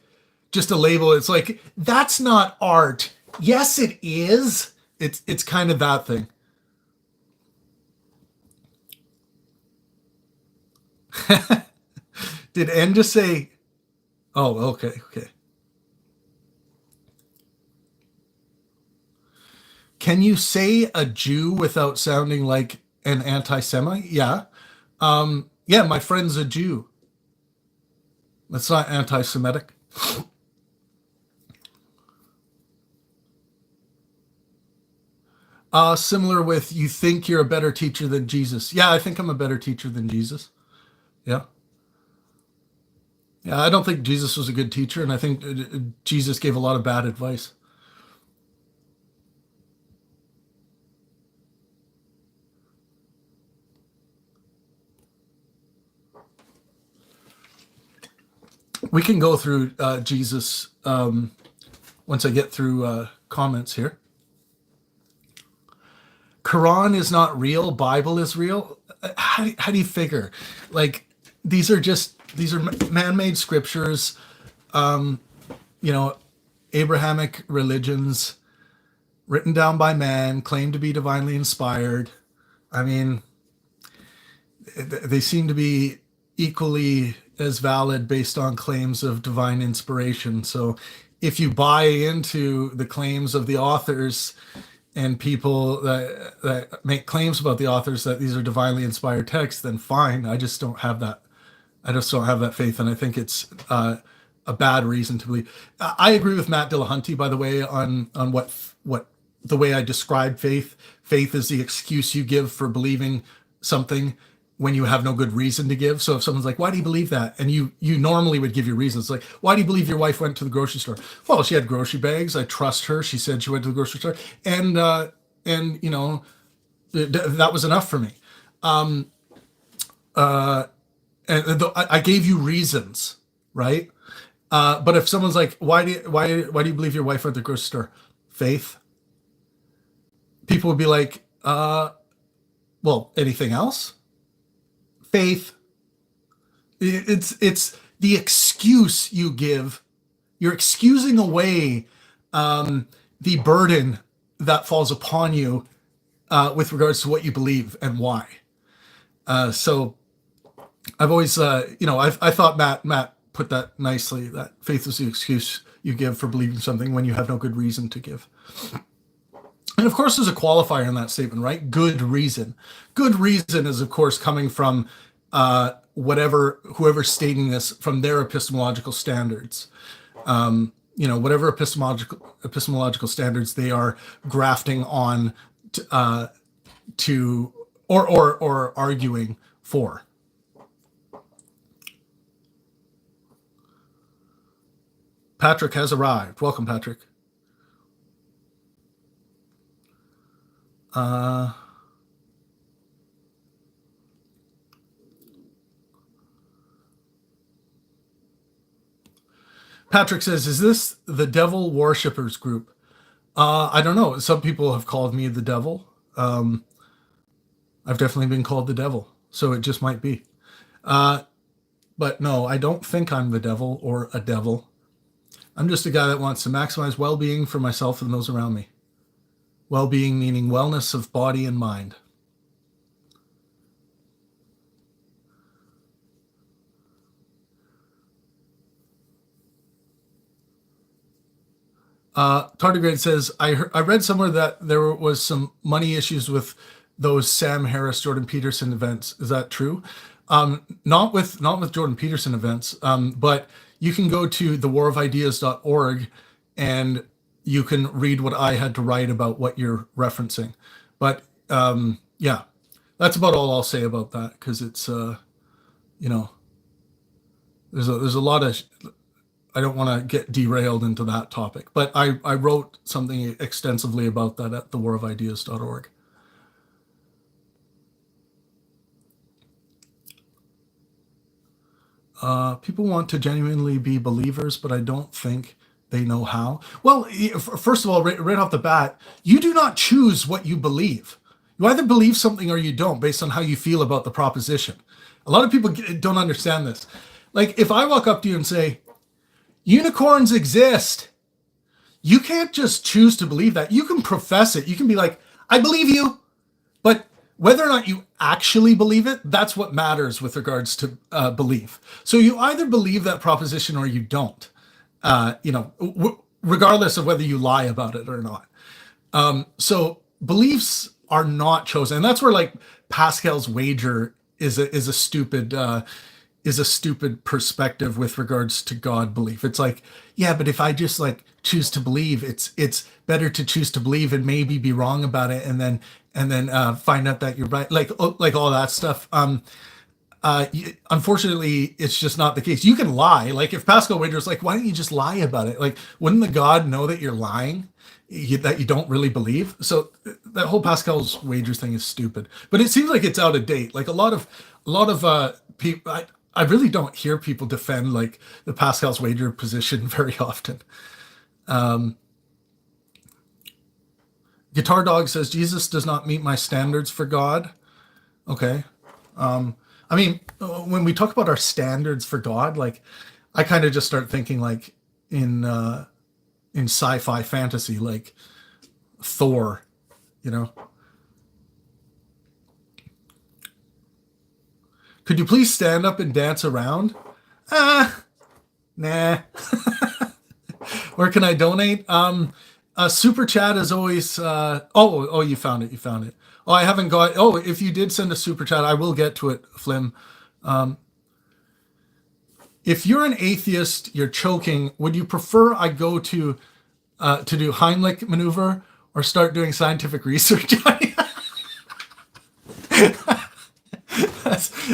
just a label. It's like, that's not art. Yes, it is. It's kind of that thing. Did N just say, oh, okay. Can you say a Jew without sounding like an anti-Semite? Yeah. Yeah, my friend's a Jew. That's not anti-Semitic. Similar with, you think you're a better teacher than Jesus. Yeah, I think I'm a better teacher than Jesus. Yeah. Yeah, I don't think Jesus was a good teacher, and I think Jesus gave a lot of bad advice. We can go through Jesus once I get through comments here. Quran is not real. Bible is real. How do you figure? Like, these are man-made scriptures. Abrahamic religions written down by man, claimed to be divinely inspired. I mean, they seem to be equally as valid based on claims of divine inspiration. So if you buy into the claims of the authors and people that make claims about the authors that these are divinely inspired texts, then fine. I just don't have that. I just don't have that faith, and I think it's a bad reason to believe. I agree with Matt Dillahunty, by the way, on what the way I describe faith. Faith is the excuse you give for believing something when you have no good reason to give. So if someone's like, "Why do you believe that?" and you normally would give your reasons, like, "Why do you believe your wife went to the grocery store?" Well, she had grocery bags. I trust her. She said she went to the grocery store, and you know, that was enough for me. I gave you reasons, right? But if someone's like, why do you believe your wife went to the grocery store? Faith. People would be like, well, anything else? Faith. It's the excuse you give. You're excusing away the burden that falls upon you with regards to what you believe and why. So I've always, I thought Matt put that nicely, that faith is the excuse you give for believing something when you have no good reason to give. And of course, there's a qualifier in that statement, right? Good reason. Good reason is, of course, coming from whoever's stating this from their epistemological standards. Whatever epistemological standards they are grafting on to or arguing for. Patrick has arrived. Welcome, Patrick. Patrick says, is this the devil worshippers group? I don't know. Some people have called me the devil. I've definitely been called the devil, so it just might be. But no, I don't think I'm the devil or a devil. I'm just a guy that wants to maximize well-being for myself and those around me. Well-being meaning wellness of body and mind. Tardigrade says, I read somewhere that there was some money issues with those Sam Harris, Jordan Peterson events. Is that true? Not with Jordan Peterson events, but you can go to thewarofideas.org and you can read what I had to write about what you're referencing. But yeah, that's about all I'll say about that, because it's there's a lot of, I don't want to get derailed into that topic, but I wrote something extensively about that at thewarofideas.org. People want to genuinely be believers, but I don't think they know how. Well, first of all, right off the bat, you do not choose what you believe. You either believe something or you don't, based on how you feel about the proposition. A lot of people don't understand this. Like, if I walk up to you and say, unicorns exist, you can't just choose to believe that. You can profess it. You can be like, I believe you, but whether or not you actually believe it, that's what matters with regards to belief. So you either believe that proposition or you don't, regardless of whether you lie about it or not. So beliefs are not chosen. And that's where, like, Pascal's wager is a stupid perspective with regards to God belief. It's like, yeah, but if I just like choose to believe, it's better to choose to believe and maybe be wrong about it, and then find out that you're right, like all that stuff. Unfortunately, it's just not the case. You can lie. Like, if Pascal Wager's like, why don't you just lie about it? Like, wouldn't the God know that you're lying, that you don't really believe? So that whole Pascal's wagers thing is stupid. But it seems like it's out of date. Like, a lot of people, I really don't hear people defend like the Pascal's wager position very often. Guitar Dog says, Jesus does not meet my standards for God. Okay. I mean, when we talk about our standards for God, like, I kind of just start thinking like in sci-fi fantasy, like Thor, Could you please stand up and dance around? Nah. Where can I donate? A super chat is always. Oh, you found it. You found it. Oh, I haven't got. Oh, if you did send a super chat, I will get to it, Flim. If you're an atheist, you're choking. Would you prefer I go to do Heimlich maneuver or start doing scientific research?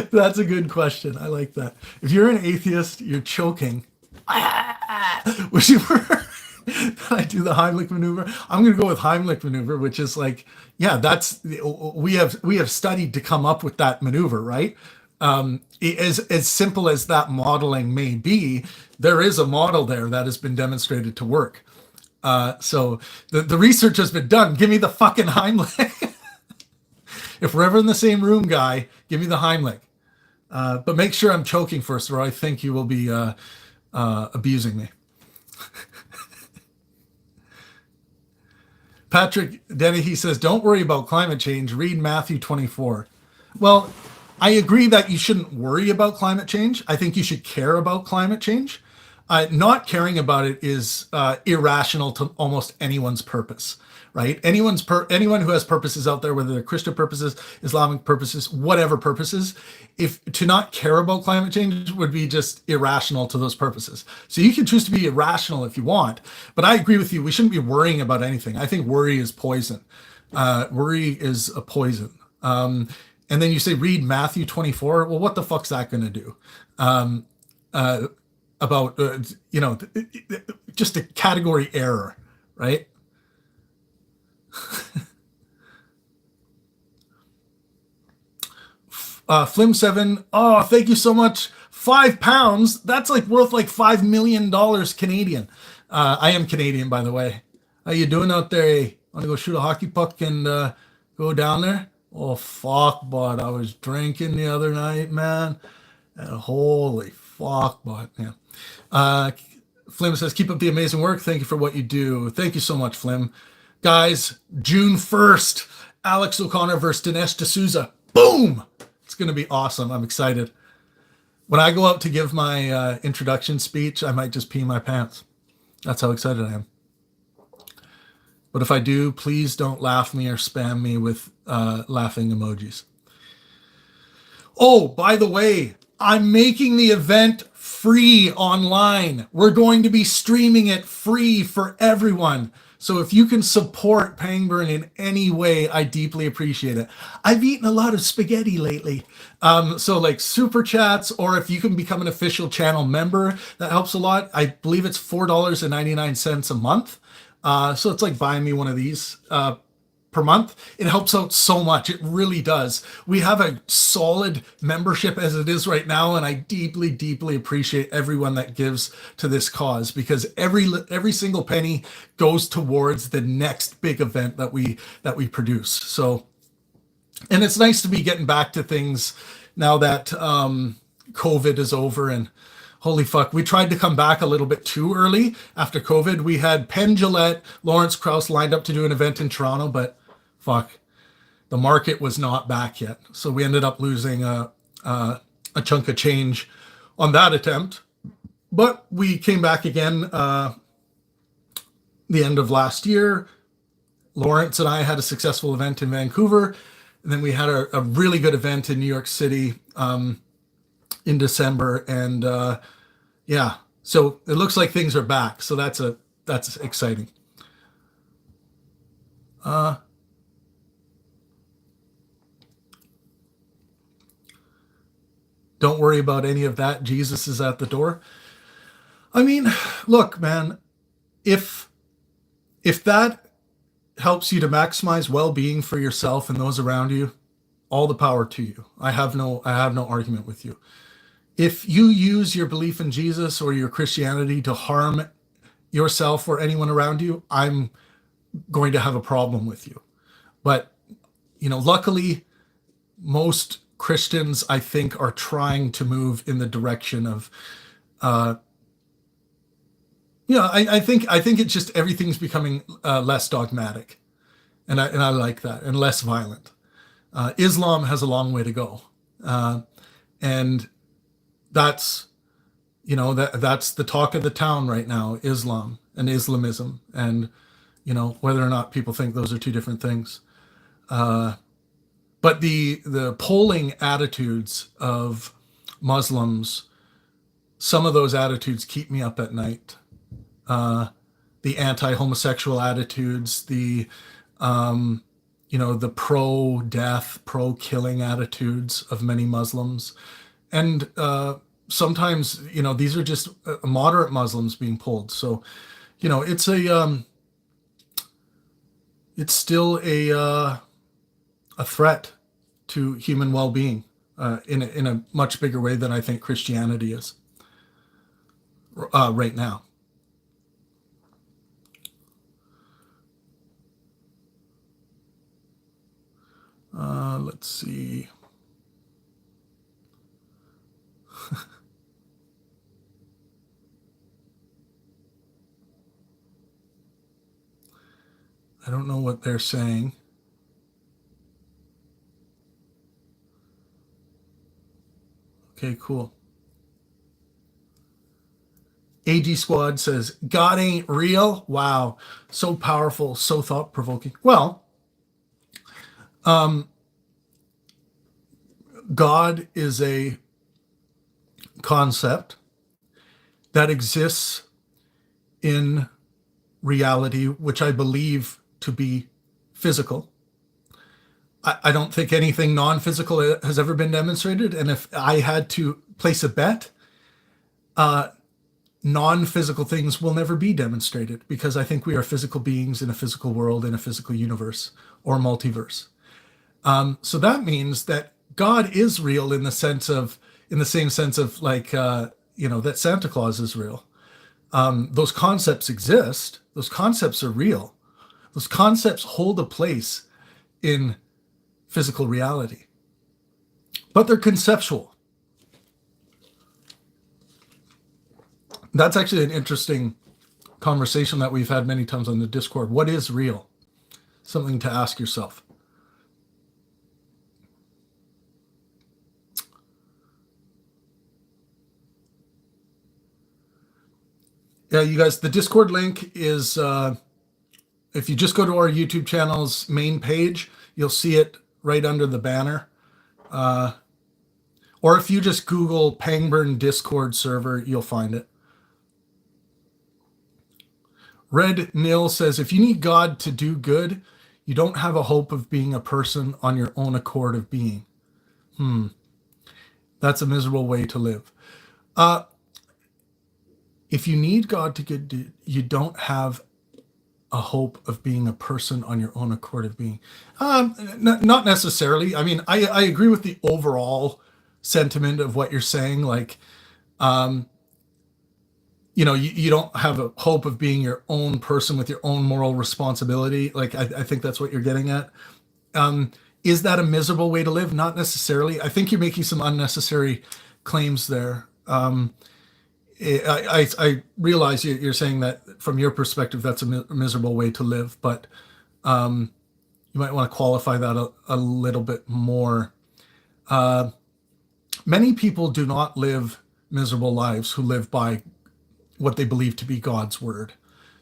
That's a good question. I like that. If you're an atheist, you're choking. Would you prefer I do the Heimlich maneuver? I'm going to go with Heimlich maneuver, which is like, yeah, we have studied to come up with that maneuver, right? As simple as that modeling may be, there is a model there that has been demonstrated to work. So the research has been done. Give me the fucking Heimlich. If we're ever in the same room, guy, give me the Heimlich. But make sure I'm choking first, or I think you will be abusing me. Patrick Dennehy says, don't worry about climate change. Read Matthew 24. Well, I agree that you shouldn't worry about climate change. I think you should care about climate change. Not caring about it is irrational to almost anyone's purpose, right? Anyone who has purposes out there, whether they're Christian purposes, Islamic purposes, whatever purposes, if to not care about climate change would be just irrational to those purposes. So you can choose to be irrational if you want, but I agree with you. We shouldn't be worrying about anything. I think worry is poison. Worry is a poison. And then you say, read Matthew 24. Well, what the fuck's that going to do? About, just a category error, right? Flim7, oh, thank you so much. £5, that's like worth like $5 million Canadian. I am Canadian, by the way. How you doing out there? Want to go shoot a hockey puck and go down there? Oh, fuck, bud. I was drinking the other night, man. And holy fuck, bud. Yeah. Flim says, keep up the amazing work. Thank you for what you do. Thank you so much, Flim. Guys, June 1st, Alex O'Connor versus Dinesh D'Souza. Boom! It's going to be awesome. I'm excited. When I go out to give my introduction speech, I might just pee my pants. That's how excited I am. But if I do, please don't laugh me or spam me with laughing emojis. Oh, by the way, I'm making the event free online. We're going to be streaming it free for everyone. So if you can support Pangburn in any way, I deeply appreciate it. I've eaten a lot of spaghetti lately. So like super chats, or if you can become an official channel member, that helps a lot. I believe it's $4.99 a month. So it's like buying me one of these per month. It helps out so much. It really does. We have a solid membership as it is right now, and I deeply, deeply appreciate everyone that gives to this cause, because every single penny goes towards the next big event that we produce. So, and it's nice to be getting back to things now that COVID is over. And holy fuck, we tried to come back a little bit too early after COVID. We had Penn Jillette, Lawrence Krauss lined up to do an event in Toronto, but fuck, the market was not back yet. So we ended up losing a chunk of change on that attempt. But we came back again the end of last year. Lawrence and I had a successful event in Vancouver. And then we had a really good event in New York City in December. And yeah, so it looks like things are back. So that's exciting. Don't worry about any of that. Jesus is at the door. I mean, look, man, if that helps you to maximize well-being for yourself and those around you, all the power to you. I have no argument with you. If you use your belief in Jesus or your Christianity to harm yourself or anyone around you, I'm going to have a problem with you. But, luckily, most Christians, I think, are trying to move in the direction of, I think it's just everything's becoming less dogmatic, and I like that, and less violent. Islam has a long way to go, and that's that's the talk of the town right now. Islam, and Islamism, and whether or not people think those are two different things. But the polling attitudes of Muslims, some of those attitudes keep me up at night. The anti-homosexual attitudes, the the pro-death, pro-killing attitudes of many Muslims, and sometimes these are just moderate Muslims being polled. So it's still a threat to human well-being in a much bigger way than I think Christianity is right now. Let's see. I don't know what they're saying. Okay, cool. AG Squad says, God ain't real. Wow. So powerful, so thought-provoking. Well, God is a concept that exists in reality, which I believe to be physical. I don't think anything non-physical has ever been demonstrated. And if I had to place a bet, non-physical things will never be demonstrated, because I think we are physical beings in a physical world, in a physical universe or multiverse. So that means that God is real in the same sense of like, that Santa Claus is real. Those concepts exist. Those concepts are real. Those concepts hold a place in physical reality, but they're conceptual. That's actually an interesting conversation that we've had many times on the Discord. What is real? Something to ask yourself. Yeah, you guys, the Discord link is, if you just go to our YouTube channel's main page, you'll see it right under the banner. Or if you just Google Pangburn Discord server, you'll find it. Red Nil says, if you need God to do good, you don't have a hope of being a person on your own accord of being. That's a miserable way to live. If you need God to good, you don't have a hope of being a person on your own accord of being. Not necessarily. I mean, I agree with the overall sentiment of what you're saying. Like, you don't have a hope of being your own person with your own moral responsibility. Like, I think that's what you're getting at. Is that a miserable way to live? Not necessarily. I think you're making some unnecessary claims there. I realize you're saying that from your perspective, that's a miserable way to live, but you might want to qualify that a little bit more. Many people do not live miserable lives who live by what they believe to be God's word.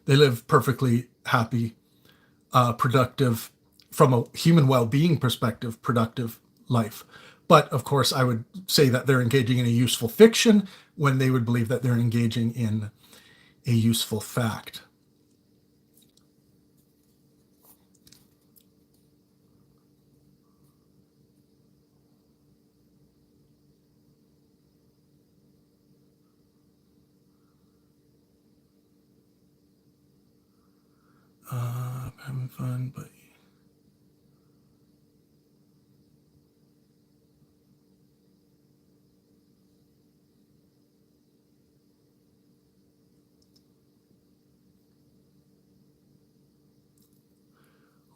They live perfectly happy, productive, from a human well-being perspective, productive life. But of course, I would say that they're engaging in a useful fiction when they would believe that they're engaging in a useful fact. I'm having fun, but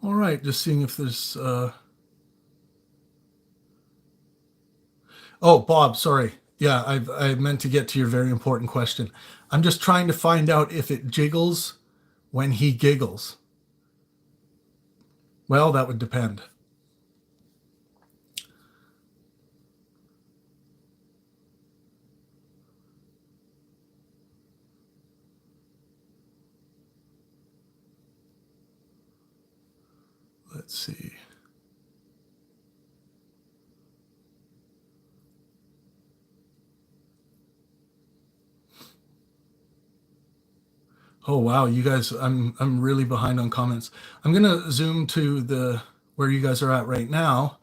all right, just seeing if there's oh, Bob, sorry. Yeah, I meant to get to your very important question. I'm just trying to find out if it jiggles when he giggles. Well, that would depend. Let's see. Oh wow, you guys, I'm really behind on comments. I'm gonna zoom to the where you guys are at right now.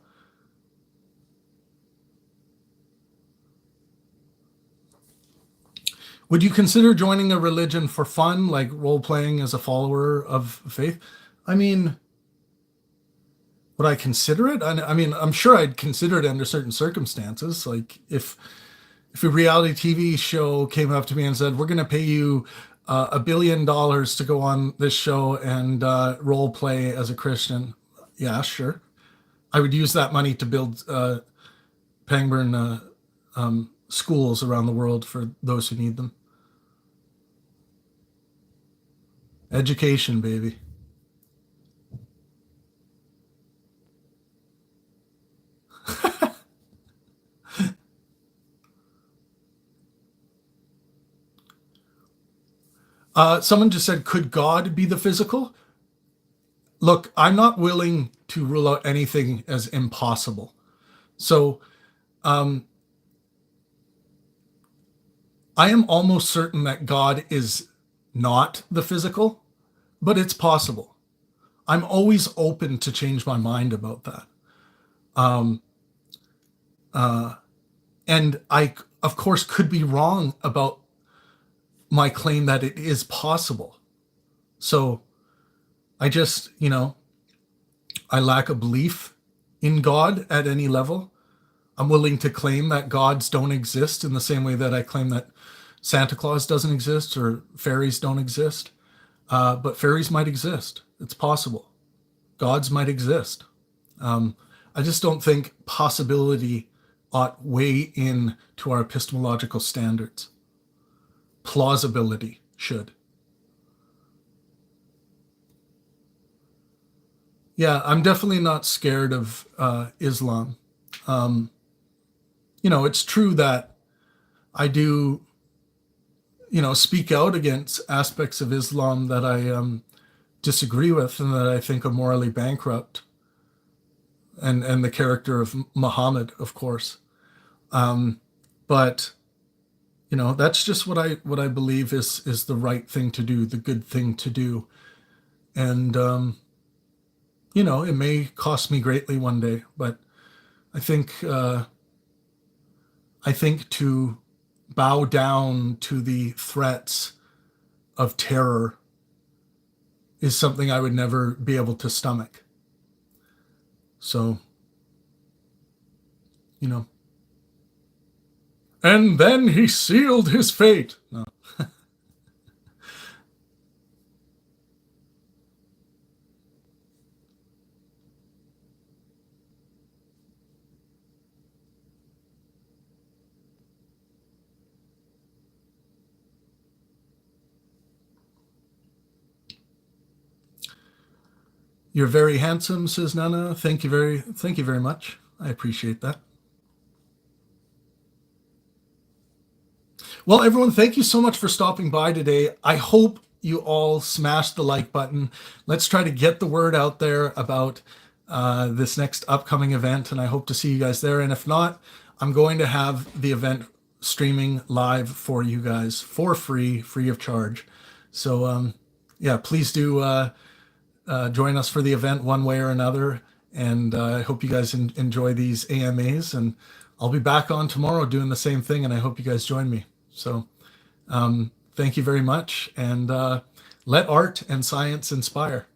Would you consider joining a religion for fun, like role playing as a follower of faith? I mean, would I consider it? I mean, I'm sure I'd consider it under certain circumstances. Like if a reality TV show came up to me and said, "We're going to pay you $1 billion to go on this show and role play as a Christian," yeah, sure. I would use that money to build Pangburn schools around the world for those who need them. Education, baby. Someone just said, could God be the physical? Look, I'm not willing to rule out anything as impossible. So I am almost certain that God is not the physical, but it's possible. I'm always open to change my mind about that. And I, of course, could be wrong about my claim that it is possible. So I just, I lack a belief in God at any level. I'm willing to claim that gods don't exist in the same way that I claim that Santa Claus doesn't exist or fairies don't exist. But fairies might exist. It's possible. Gods might exist. I just don't think possibility ought weigh in to our epistemological standards. Plausibility should. Yeah, I'm definitely not scared of Islam. It's true that I do, speak out against aspects of Islam that I disagree with and that I think are morally bankrupt, and the character of Muhammad, of course. But that's just what I believe is the right thing to do, the good thing to do, and it may cost me greatly one day, but I think to bow down to the threats of terror is something I would never be able to stomach. So, and then he sealed his fate. No. You're very handsome, says Nana. Thank you very much. I appreciate that. Well, everyone, thank you so much for stopping by today. I hope you all smash the like button. Let's try to get the word out there about this next upcoming event, and I hope to see you guys there. And if not, I'm going to have the event streaming live for you guys for free of charge. So yeah, please do join us for the event one way or another. And I hope you guys enjoy these AMAs, and I'll be back on tomorrow doing the same thing, and I hope you guys join me. So thank you very much, and let art and science inspire.